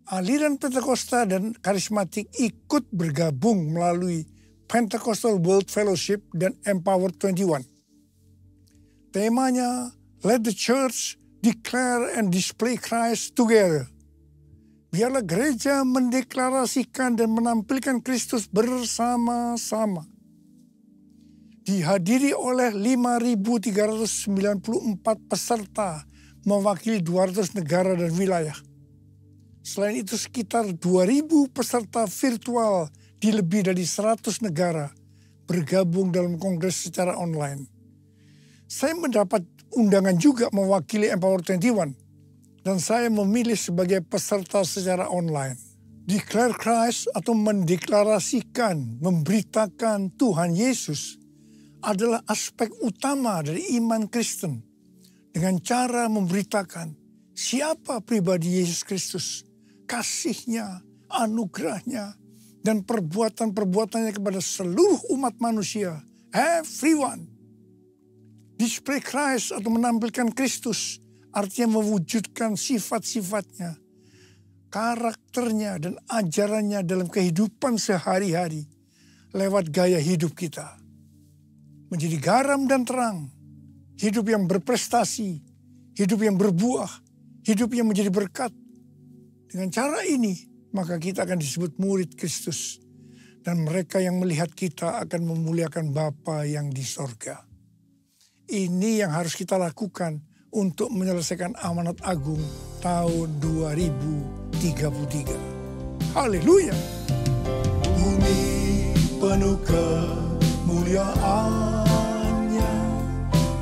aliran Pentakosta dan karismatik ikut bergabung melalui Pentecostal World Fellowship dan Empower 21. Temanya, Let the Church Declare and Display Christ Together. Biarlah gereja mendeklarasikan dan menampilkan Kristus bersama-sama. Dihadiri oleh 5.394 peserta mewakili 200 negara dan wilayah. Selain itu sekitar 2.000 peserta virtual di lebih dari 100 negara bergabung dalam kongres secara online. Saya mendapat undangan juga mewakili Empower 21 dan saya memilih sebagai peserta secara online. Declare Christ atau mendeklarasikan, memberitakan Tuhan Yesus adalah aspek utama dari iman Kristen dengan cara memberitakan siapa pribadi Yesus Kristus, kasih-Nya, anugerah-Nya, dan perbuatan-perbuatannya kepada seluruh umat manusia, everyone. Display Christ atau menampilkan Kristus artinya mewujudkan sifat-sifatnya, karakternya, dan ajarannya dalam kehidupan sehari-hari lewat gaya hidup kita. Menjadi garam dan terang, hidup yang berprestasi, hidup yang berbuah, hidup yang menjadi berkat. Dengan cara ini, maka kita akan disebut murid Kristus. Dan mereka yang melihat kita akan memuliakan Bapa yang di sorga. Ini yang harus kita lakukan untuk menyelesaikan amanat agung tahun 2033. Haleluya! Bumi penuh kemuliaan-Nya,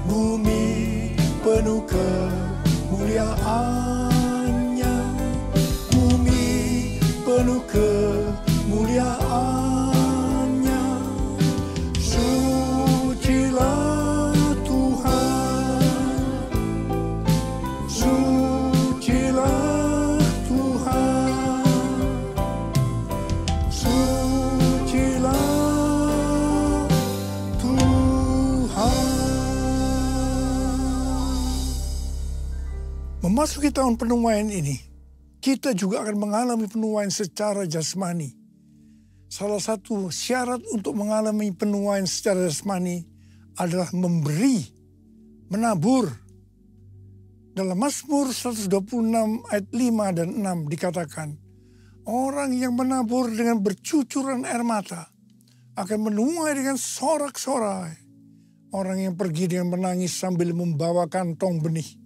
bumi penuh kemuliaan-Nya, bumi penuh kemuliaan-Nya. Sucilah Tuhan, sucilah Tuhan, sucilah memasuki tahun penuaian ini, kita juga akan mengalami penuaian secara jasmani. Salah satu syarat untuk mengalami penuaian secara jasmani adalah memberi, menabur. Dalam Mazmur 126 ayat 5 dan 6 dikatakan, orang yang menabur dengan bercucuran air mata akan menuai dengan sorak-sorai. Orang yang pergi dengan menangis sambil membawa kantong benih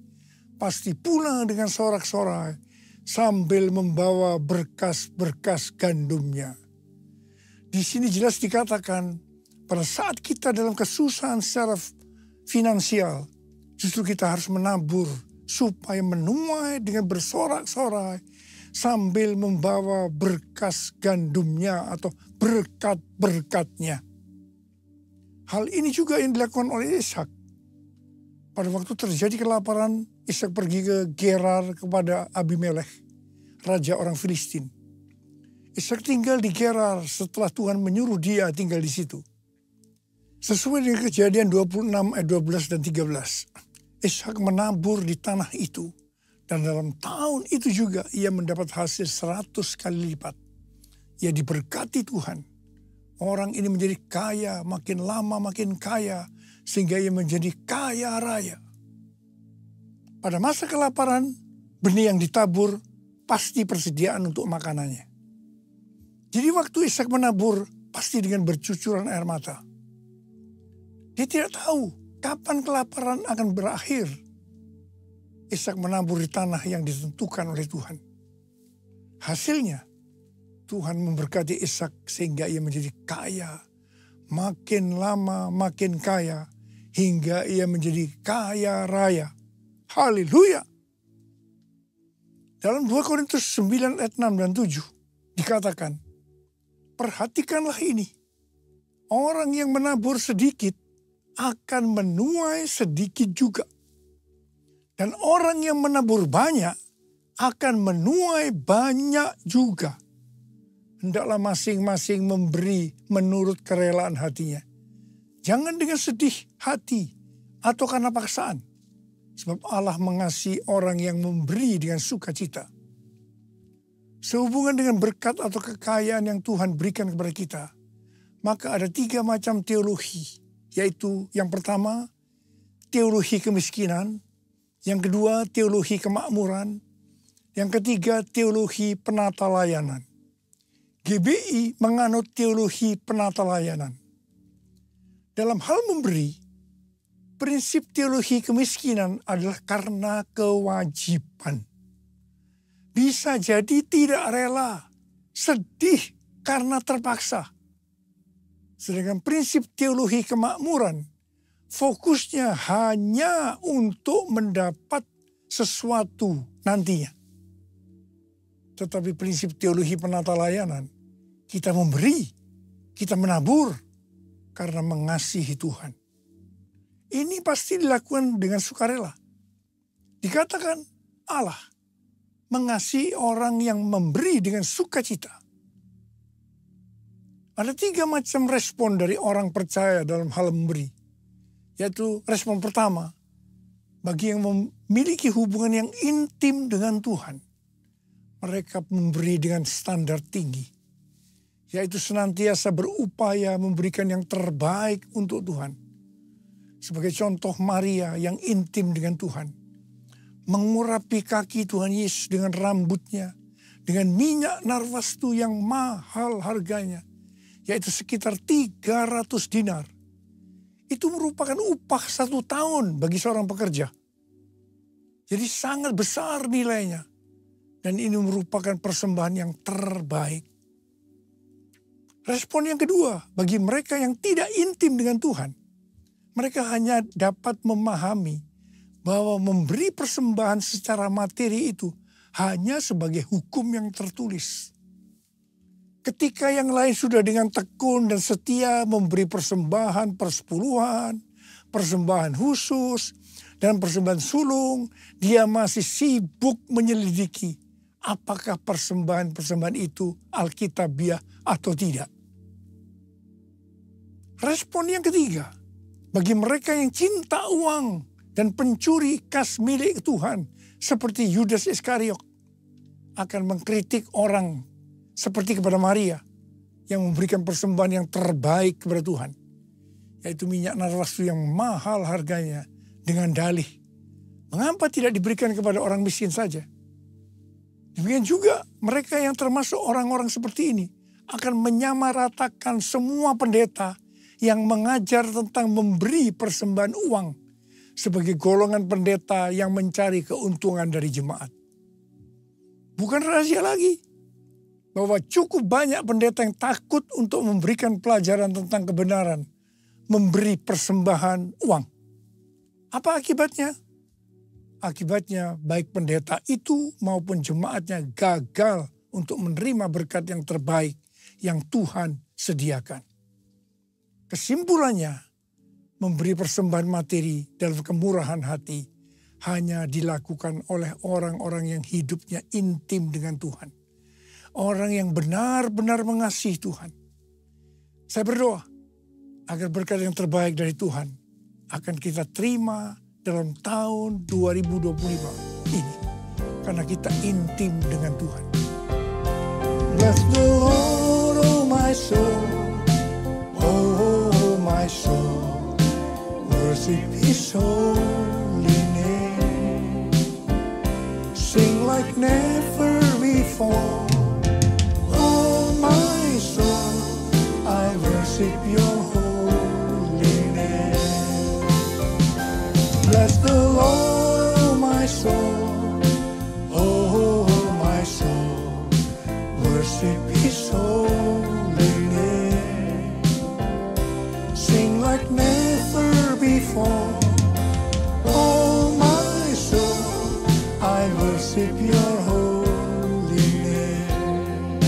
pasti pulang dengan sorak-sorai sambil membawa berkas-berkas gandumnya. Di sini jelas dikatakan pada saat kita dalam kesusahan secara finansial, justru kita harus menabur supaya menuai dengan bersorak-sorai sambil membawa berkas gandumnya atau berkat-berkatnya. Hal ini juga yang dilakukan oleh Ishak. Pada waktu terjadi kelaparan, Ishak pergi ke Gerar kepada Abimelekh, raja orang Filistin. Ishak tinggal di Gerar setelah Tuhan menyuruh dia tinggal di situ. Sesuai dengan Kejadian 26 ayat 12 dan 13, Ishak menabur di tanah itu. Dan dalam tahun itu juga ia mendapat hasil 100 kali lipat. Ia diberkati Tuhan. Orang ini menjadi kaya, makin lama makin kaya, sehingga ia menjadi kaya raya. Pada masa kelaparan, benih yang ditabur pasti persediaan untuk makanannya. Jadi waktu Ishak menabur pasti dengan bercucuran air mata. Dia tidak tahu kapan kelaparan akan berakhir. Ishak menabur di tanah yang ditentukan oleh Tuhan. Hasilnya, Tuhan memberkati Ishak sehingga ia menjadi kaya. Makin lama makin kaya, hingga ia menjadi kaya raya. Haleluya. Dalam 2 Korintus 9 ayat 6 dan 7 dikatakan, perhatikanlah ini. Orang yang menabur sedikit akan menuai sedikit juga. Dan orang yang menabur banyak akan menuai banyak juga. Hendaklah masing-masing memberi menurut kerelaan hatinya. Jangan dengan sedih hati atau karena paksaan. Sebab Allah mengasihi orang yang memberi dengan sukacita. Sehubungan dengan berkat atau kekayaan yang Tuhan berikan kepada kita, maka ada 3 macam teologi. Yaitu yang pertama, teologi kemiskinan. Yang kedua, teologi kemakmuran. Yang ketiga, teologi penata layanan. GBI menganut teologi penata layanan. Dalam hal memberi, prinsip teologi kemiskinan adalah karena kewajiban. Bisa jadi tidak rela, sedih karena terpaksa. Sedangkan prinsip teologi kemakmuran, fokusnya hanya untuk mendapat sesuatu nantinya. Tetapi prinsip teologi penata layanan, kita memberi, kita menabur karena mengasihi Tuhan. Ini pasti dilakukan dengan sukarela. Dikatakan Allah mengasihi orang yang memberi dengan sukacita. Ada 3 macam respon dari orang percaya dalam hal memberi. Yaitu respon pertama, bagi yang memiliki hubungan yang intim dengan Tuhan. Mereka memberi dengan standar tinggi. Yaitu senantiasa berupaya memberikan yang terbaik untuk Tuhan. Sebagai contoh Maria yang intim dengan Tuhan. Mengurapi kaki Tuhan Yesus dengan rambutnya. Dengan minyak narwastu yang mahal harganya. Yaitu sekitar 300 dinar. Itu merupakan upah 1 tahun bagi seorang pekerja. Jadi sangat besar nilainya. Dan ini merupakan persembahan yang terbaik. Respon yang kedua, bagi mereka yang tidak intim dengan Tuhan. Mereka hanya dapat memahami bahwa memberi persembahan secara materi itu hanya sebagai hukum yang tertulis. Ketika yang lain sudah dengan tekun dan setia memberi persembahan persepuluhan, persembahan khusus, dan persembahan sulung, dia masih sibuk menyelidiki apakah persembahan-persembahan itu alkitabiah atau tidak. Respon yang ketiga, bagi mereka yang cinta uang dan pencuri kas milik Tuhan, seperti Yudas Iskariot, akan mengkritik orang seperti kepada Maria yang memberikan persembahan yang terbaik kepada Tuhan, yaitu minyak narwastu yang mahal harganya, dengan dalih, mengapa tidak diberikan kepada orang miskin saja? Demikian juga mereka yang termasuk orang-orang seperti ini akan menyamaratakan semua pendeta yang mengajar tentang memberi persembahan uang sebagai golongan pendeta yang mencari keuntungan dari jemaat. Bukan rahasia lagi bahwa cukup banyak pendeta yang takut untuk memberikan pelajaran tentang kebenaran memberi persembahan uang. Apa akibatnya? Akibatnya baik pendeta itu maupun jemaatnya gagal untuk menerima berkat yang terbaik yang Tuhan sediakan. Kesimpulannya, memberi persembahan materi dalam kemurahan hati hanya dilakukan oleh orang-orang yang hidupnya intim dengan Tuhan. Orang yang benar-benar mengasihi Tuhan. Saya berdoa agar berkat yang terbaik dari Tuhan akan kita terima dalam tahun 2025 ini. Karena kita intim dengan Tuhan. Bless the Lord, oh my soul. Oh my soul, worship His holy name. Sing like never before. Oh my soul, I worship Your holy name. Bless the Lord, oh my soul. Oh my soul, worship His holy name. Sing like never before. Oh my soul, I worship Your holy name.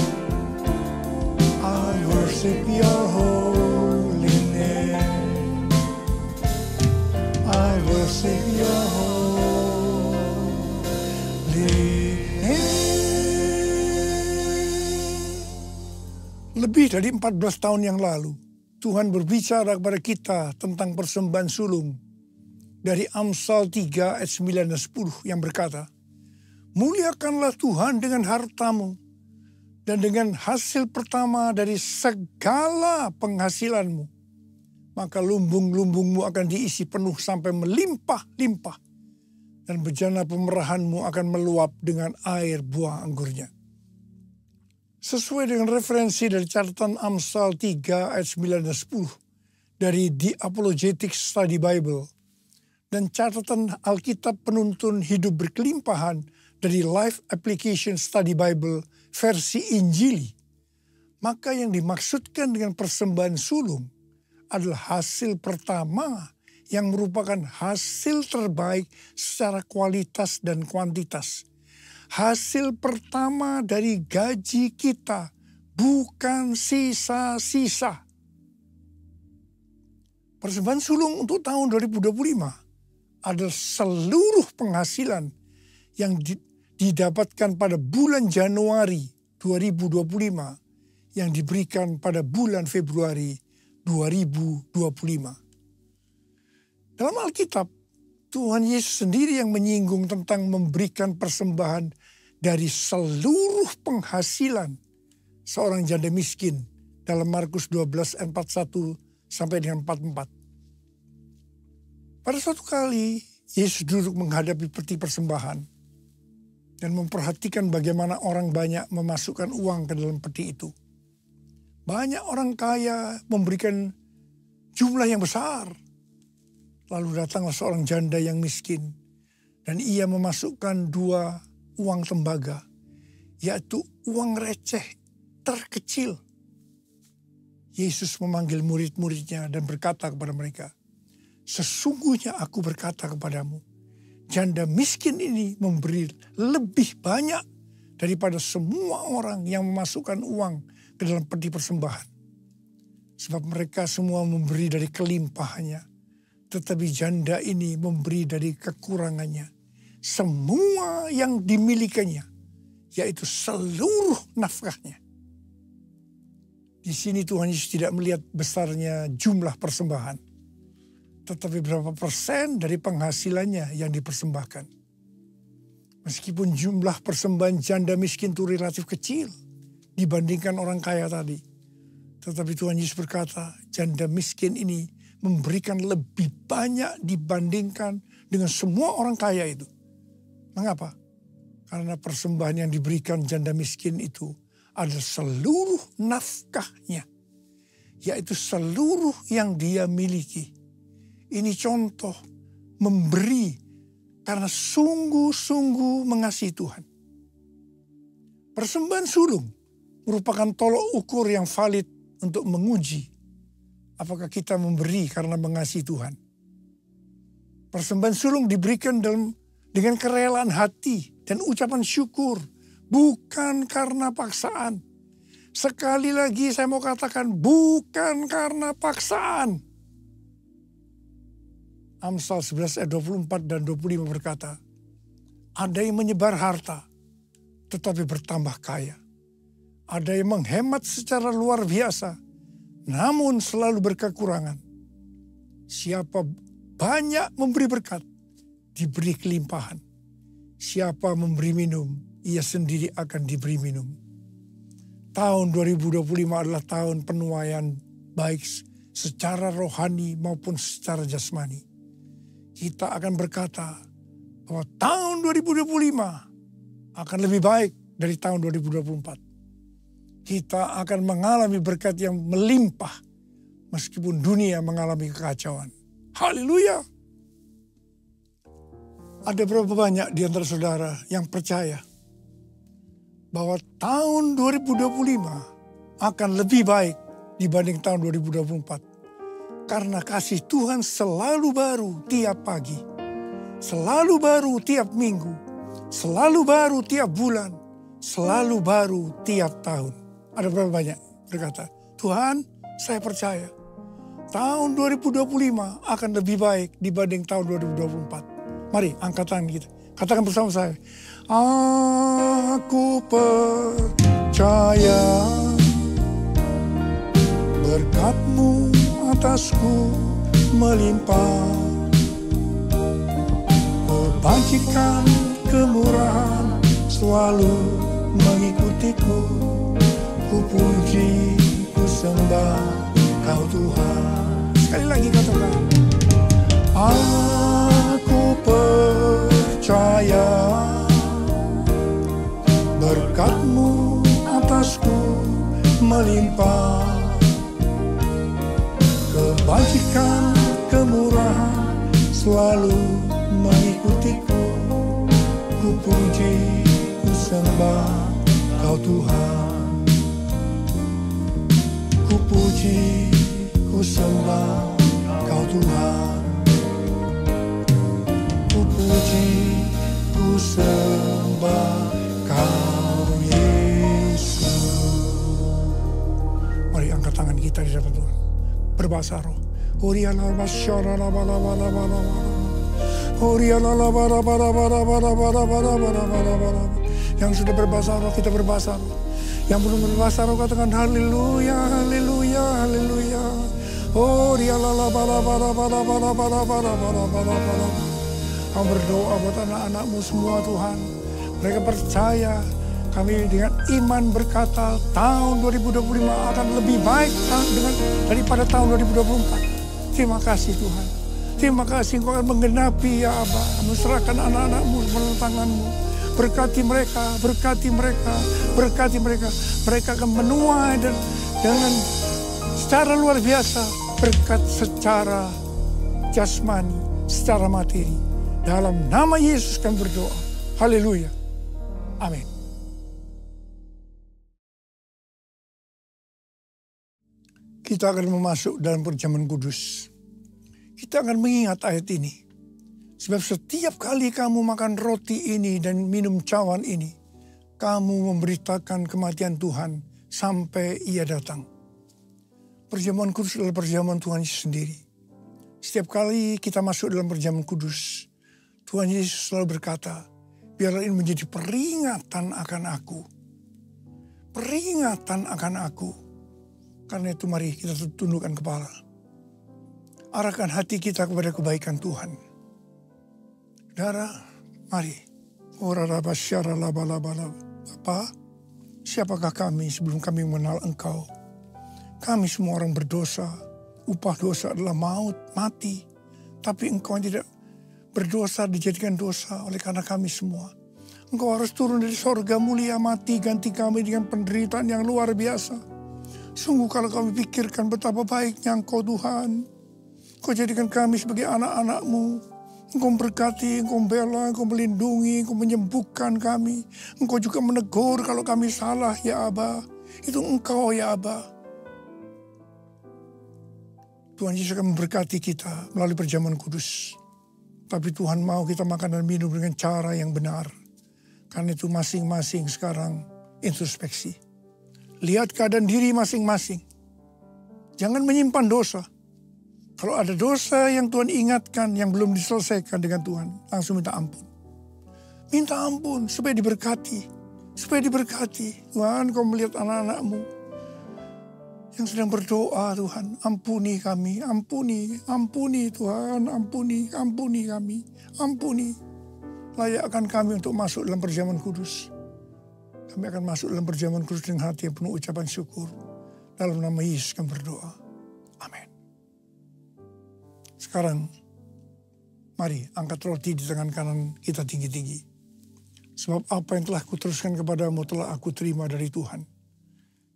I worship Your holy name. I worship Your holy name. Lebih dari 14 tahun yang lalu, Tuhan berbicara kepada kita tentang persembahan sulung dari Amsal 3 ayat 9 dan 10 yang berkata, muliakanlah Tuhan dengan hartamu dan dengan hasil pertama dari segala penghasilanmu. Maka lumbung-lumbungmu akan diisi penuh sampai melimpah-limpah. Dan bejana pemerahanmu akan meluap dengan air buah anggurnya. Sesuai dengan referensi dari catatan Amsal 3 ayat 9 dan 10 dari The Apologetic Study Bible dan catatan Alkitab Penuntun Hidup Berkelimpahan dari Life Application Study Bible versi Injili, maka yang dimaksudkan dengan persembahan sulung adalah hasil pertama yang merupakan hasil terbaik secara kualitas dan kuantitas. Hasil pertama dari gaji kita, bukan sisa-sisa. Persembahan sulung untuk tahun 2025 adalah seluruh penghasilan yang didapatkan pada bulan Januari 2025 yang diberikan pada bulan Februari 2025. Dalam Alkitab, Tuhan Yesus sendiri yang menyinggung tentang memberikan persembahan dari seluruh penghasilan seorang janda miskin dalam Markus 12 ayat 41 sampai dengan 44. Pada suatu kali Yesus duduk menghadapi peti persembahan dan memperhatikan bagaimana orang banyak memasukkan uang ke dalam peti itu. Banyak orang kaya memberikan jumlah yang besar. Lalu datanglah seorang janda yang miskin dan ia memasukkan 2 uang tembaga, yaitu uang receh terkecil. Yesus memanggil murid-muridnya dan berkata kepada mereka, sesungguhnya aku berkata kepadamu, janda miskin ini memberi lebih banyak daripada semua orang yang memasukkan uang ke dalam peti persembahan. Sebab mereka semua memberi dari kelimpahannya. Tetapi janda ini memberi dari kekurangannya. Semua yang dimilikinya, yaitu seluruh nafkahnya. Di sini Tuhan Yesus tidak melihat besarnya jumlah persembahan. Tetapi berapa persen dari penghasilannya yang dipersembahkan. Meskipun jumlah persembahan janda miskin itu relatif kecil dibandingkan orang kaya tadi. Tetapi Tuhan Yesus berkata, janda miskin ini memberikan lebih banyak dibandingkan dengan semua orang kaya itu. Mengapa? Karena persembahan yang diberikan janda miskin itu adalah seluruh nafkahnya. Yaitu seluruh yang dia miliki. Ini contoh memberi karena sungguh-sungguh mengasihi Tuhan. Persembahan sulung merupakan tolok ukur yang valid untuk menguji apakah kita memberi karena mengasihi Tuhan. Persembahan sulung diberikan dengan kerelaan hati dan ucapan syukur. Bukan karena paksaan. Sekali lagi saya mau katakan bukan karena paksaan. Amsal 11 ayat 24 dan 25 berkata, ada yang menyebar harta tetapi bertambah kaya. Ada yang menghemat secara luar biasa namun selalu berkekurangan. Siapa banyak memberi berkat, diberi kelimpahan. Siapa memberi minum, ia sendiri akan diberi minum. Tahun 2025 adalah tahun penuaian baik secara rohani maupun secara jasmani. kita akan berkata bahwa tahun 2025 akan lebih baik dari tahun 2024. Kita akan mengalami berkat yang melimpah meskipun dunia mengalami kekacauan. Haleluya. Ada berapa banyak di antara saudara yang percaya bahwa tahun 2025 akan lebih baik dibanding tahun 2024. Karena kasih Tuhan selalu baru tiap pagi, selalu baru tiap minggu, selalu baru tiap bulan, selalu baru tiap tahun. Ada berapa banyak berkata, Tuhan, saya percaya tahun 2025 akan lebih baik dibanding tahun 2024. Mari angkat tangan kita. Katakan bersama saya. Aku percaya berkat-Mu atasku melimpah. Kebajikan, kemurahan selalu mengikutiku. Ku puji, ku sembah Kau Tuhan. Sekali lagi katakan. Aku percaya berkat-Mu atasku melimpah. Kebajikan, kemurahan selalu mengikutiku. Ku puji, ku sembah Kau Tuhan. Ku puji, ku sembah Kau Tuhan. Ku puji, ku sembah Kau Yesus. Mari angkat tangan kita di hadapan Tuhan. Berbahasa roh. Yang sudah berbahasa roh, kita berbahasa roh. Yang belum berbahasa roh, katakan haleluya, haleluya, haleluya. Kau berdoa buat anak-anak-Mu semua Tuhan. Mereka percaya, kami dengan iman berkata tahun 2025 akan lebih baik daripada tahun 2024. Terima kasih Tuhan. Terima kasih Engkau akan menggenapi ya Aba. Menyerahkan anak-anak-Mu dalam tangan-Mu. Berkati mereka, berkati mereka, berkati mereka. Mereka akan menuai dengan secara luar biasa berkat secara jasmani, secara materi. Dalam nama Yesus kami berdoa. Haleluya. Amin. Kita akan memasuk dalam perjamuan kudus. Kita akan mengingat ayat ini. Sebab setiap kali kamu makan roti ini dan minum cawan ini, kamu memberitakan kematian Tuhan sampai Ia datang. Perjamuan kudus adalah perjamuan Tuhan Yesus sendiri. Setiap kali kita masuk dalam perjamuan kudus, Tuhan Yesus selalu berkata, biarlah ini menjadi peringatan akan aku. Peringatan akan aku. Karena itu mari kita tundukkan kepala. Arahkan hati kita kepada kebaikan Tuhan. Saudara, mari. Bapa, siapakah kami sebelum kami mengenal Engkau? Kami semua orang berdosa. Upah dosa adalah maut, mati. Tapi Engkau tidak berdosa dijadikan dosa oleh karena kami semua. Engkau harus turun dari sorga mulia, mati, ganti kami dengan penderitaan yang luar biasa. Sungguh kalau kami pikirkan betapa baiknya Engkau Tuhan. Engkau jadikan kami sebagai anak-anak-Mu. Engkau berkati, Engkau bela, Engkau melindungi, Engkau menyembuhkan kami. Engkau juga menegur kalau kami salah, ya Aba. Itu Engkau, ya Aba. Tuhan Yesus akan memberkati kita melalui perjamuan kudus. Tapi Tuhan mau kita makan dan minum dengan cara yang benar. Karena itu masing-masing sekarang introspeksi. Lihat keadaan diri masing-masing. Jangan menyimpan dosa. Kalau ada dosa yang Tuhan ingatkan yang belum diselesaikan dengan Tuhan, langsung minta ampun. Minta ampun supaya diberkati. Supaya diberkati. Tuhan, Kau melihat anak-anak-Mu yang sedang berdoa, Tuhan. Ampuni kami, ampuni, ampuni Tuhan, ampuni, ampuni kami, ampuni. Layakkan kami untuk masuk dalam perjamuan kudus. Kami akan masuk dalam perjamuan kudus dengan hati yang penuh ucapan syukur. Dalam nama Yesus kami berdoa. Amin. Sekarang, Mari angkat roti di tangan kanan kita tinggi-tinggi. Sebab apa yang telah kuteruskan kepadamu telah aku terima dari Tuhan.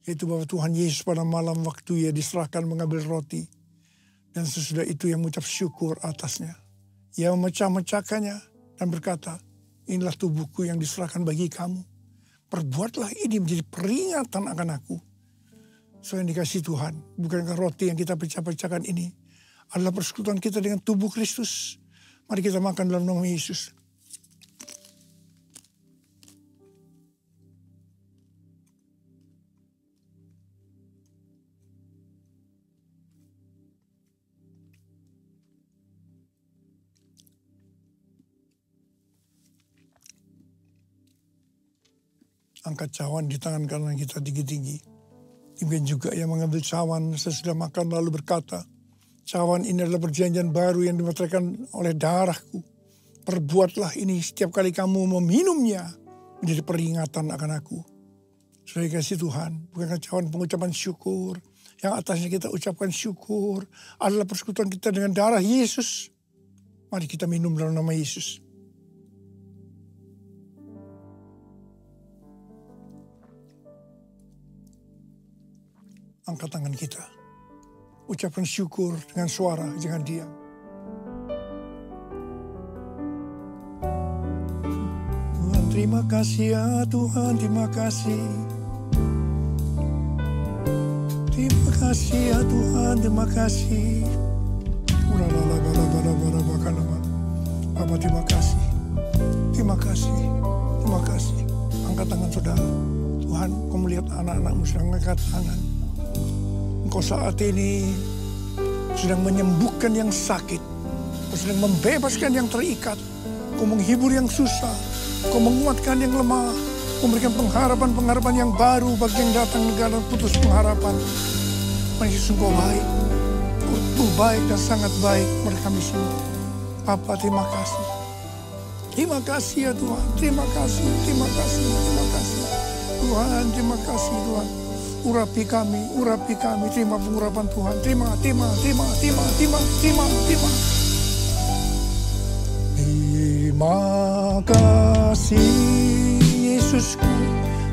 Yaitu bahwa Tuhan Yesus pada malam waktu ia diserahkan mengambil roti. Dan sesudah itu ia mengucap syukur atasnya. Ia memecah-mecahkannya dan berkata, inilah tubuhku yang diserahkan bagi kamu. Perbuatlah ini menjadi peringatan akan aku. So yang dikasih Tuhan, bukankah roti yang kita pecah-pecahkan ini adalah persekutuan kita dengan tubuh Kristus. Mari kita makan dalam nama Yesus. Angkat cawan di tangan kanan kita tinggi-tinggi. Demikian juga yang mengambil cawan sesudah makan lalu berkata, cawan ini adalah perjanjian baru yang dimeteraikan oleh darahku. Perbuatlah ini setiap kali kamu meminumnya menjadi peringatan akan aku. Saudara kasih Tuhan, bukankah cawan pengucapan syukur, yang atasnya kita ucapkan syukur, adalah persekutuan kita dengan darah Yesus. Mari kita minum dalam nama Yesus. Angkat tangan kita. Ucapkan syukur dengan suara, jangan diam. Tuhan terima kasih ya Tuhan, terima kasih. Terima kasih ya Tuhan, terima kasih. Bapak terima kasih. Terima kasih. Terima kasih. Angkat tangan saudara. Tuhan, kau melihat anak-anakmu sedang mengangkat tangan. Engkau saat ini sedang menyembuhkan yang sakit. Engkau sedang membebaskan yang terikat. Engkau menghibur yang susah. Engkau menguatkan yang lemah. Memberikan pengharapan-pengharapan yang baru bagi yang datang negara putus pengharapan. Yesus Engkau baik. Engkau baik dan sangat baik kepada kami semua. Bapa terima kasih. Terima kasih ya Tuhan. Terima kasih. Terima kasih. Terima kasih. Tuhan terima kasih Tuhan. Urapi kami, terima pengurapan Tuhan, terima. Terima kasih Yesusku,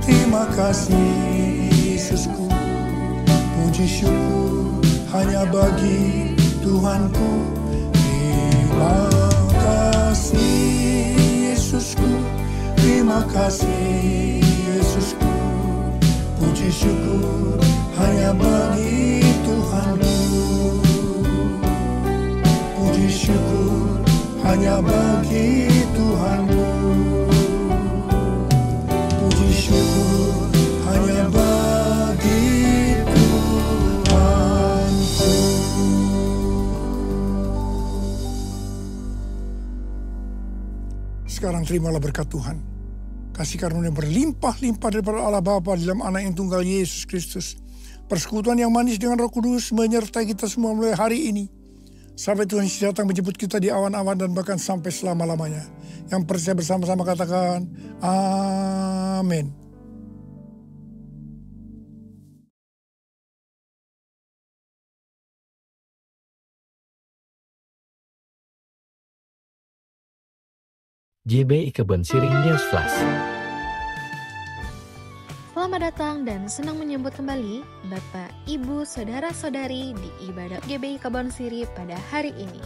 terima kasih Yesusku, puji syukur hanya bagi Tuhanku. Terima kasih Yesusku, terima kasih Yesusku, puji syukur hanya bagi Tuhanku. Puji syukur hanya bagi Tuhanku. Puji syukur hanya bagi Tuhanku. Sekarang terimalah berkat Tuhan. Kasih karunia berlimpah-limpah daripada Allah Bapa dalam Anak yang tunggal Yesus Kristus. Persekutuan yang manis dengan Roh Kudus menyertai kita semua mulai hari ini. Sampai Tuhan Yesus datang menjemput kita di awan-awan dan bahkan sampai selama-lamanya. Yang percaya bersama-sama katakan, amin. JBI Kebon Sirih News Flash. Selamat datang dan senang menyambut kembali Bapak, Ibu, Saudara-saudari di ibadah GBI Kebon Sirih pada hari ini.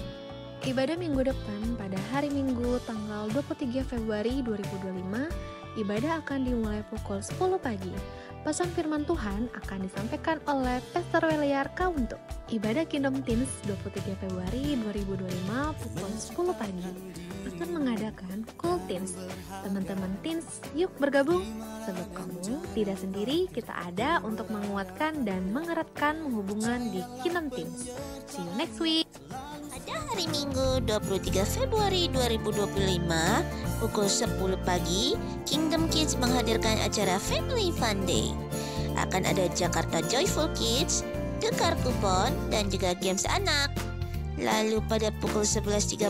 Ibadah minggu depan pada hari Minggu tanggal 23 Februari 2025, ibadah akan dimulai pukul 10 pagi. Pesan firman Tuhan akan disampaikan oleh Pastor Weliar Kauntu. Ibadah Kingdom Teens 23 Februari 2025 pukul 10 pagi akan mengadakan Cool Teens. Teman-teman teens, yuk bergabung. Sebab kamu tidak sendiri, kita ada untuk menguatkan dan mengeratkan hubungan di Kingdom Teens. See you next week. Pada hari Minggu 23 Februari 2025 pukul 10 pagi, Kingdom Kids menghadirkan acara Family Fun Day. Akan ada Jakarta Joyful Kids, tukar kupon, dan juga games anak. Lalu pada pukul 11.30,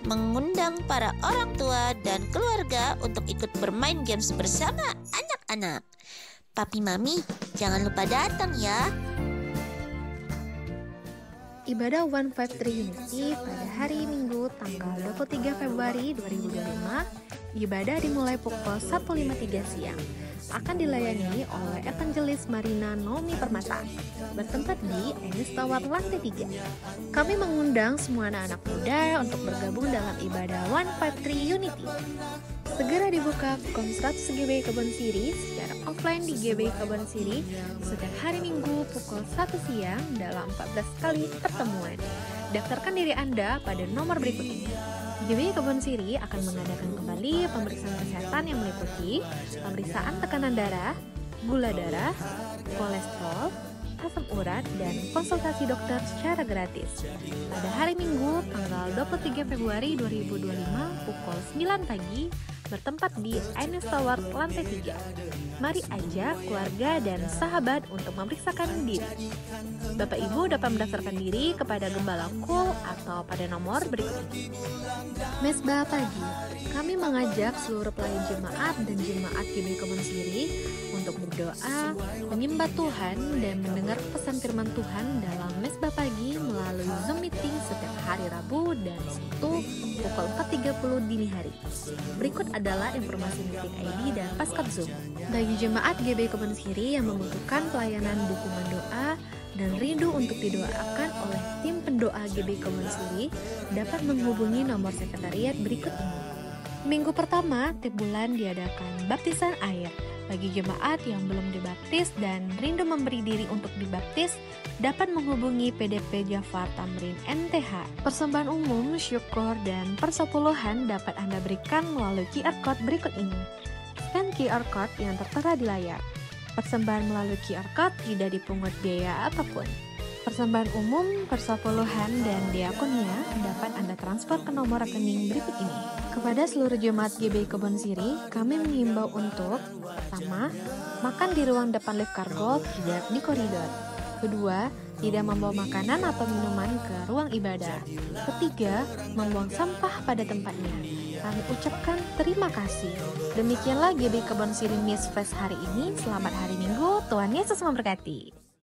mengundang para orang tua dan keluarga untuk ikut bermain games bersama anak-anak. Papi Mami, jangan lupa datang ya. Ibadah 153 Unity pada hari Minggu tanggal 23 Februari 2025, ibadah dimulai pukul 1.53 siang. Akan dilayani oleh Evangelis Marina Nomi Permata, bertempat di Enis Tower lantai 3. Kami mengundang semua anak-anak muda untuk bergabung dalam ibadah 153 Unity. Segera dibuka Kom 100 GBI Kebon Siri secara offline di GBI Kebon Siri setiap hari Minggu pukul 1 siang dalam 14 kali pertemuan. Daftarkan diri Anda pada nomor berikut ini. GBI Kebon Siri akan mengadakan kembali pemeriksaan kesehatan yang meliputi pemeriksaan tekanan darah, gula darah, kolesterol, asam urat, dan konsultasi dokter secara gratis. Pada hari Minggu tanggal 23 Februari 2025 pukul 9 pagi bertempat di Enis Tower lantai 3. Mari ajak keluarga dan sahabat untuk memeriksakan diri. Bapak Ibu dapat mendaftarkan diri kepada Gembala Kul atau pada nomor berikut ini. Mesbah pagi, kami mengajak seluruh pelayan jemaat dan jemaat GBI Kebon Siri untuk berdoa, menyembah Tuhan, dan mendengar pesan firman Tuhan dalam mesbah pagi melalui Zoom meeting setiap hari Rabu dan Sabtu pukul 4.30 dini hari. Berikut adalah informasi meeting ID dan paskat Zoom. Bagi jemaat GBI Kebon Siri yang membutuhkan pelayanan dukungan doa dan rindu untuk didoakan oleh tim pendoa GBI Kebon Siri, dapat menghubungi nomor sekretariat berikut ini. Minggu pertama tiap bulan diadakan baptisan air. Bagi jemaat yang belum dibaptis dan rindu memberi diri untuk dibaptis, dapat menghubungi PDP Jafar Tamrin NTH. Persembahan umum, syukur, dan persepuluhan dapat Anda berikan melalui QR Code berikut ini. Scan QR Code yang tertera di layar. Persembahan melalui QR Code tidak dipungut biaya apapun. Persembahan umum, persepuluhan, dan diakonia dapat Anda transfer ke nomor rekening berikut ini. Kepada seluruh jemaat GBI Kebon Siri, kami mengimbau untuk: pertama, makan di ruang depan lift kargo, tidak di koridor. Kedua, tidak membawa makanan atau minuman ke ruang ibadah. Ketiga, membuang sampah pada tempatnya. Kami ucapkan terima kasih. Demikianlah GBI Kebon Siri News Flash hari ini. Selamat hari Minggu, Tuhan Yesus memberkati.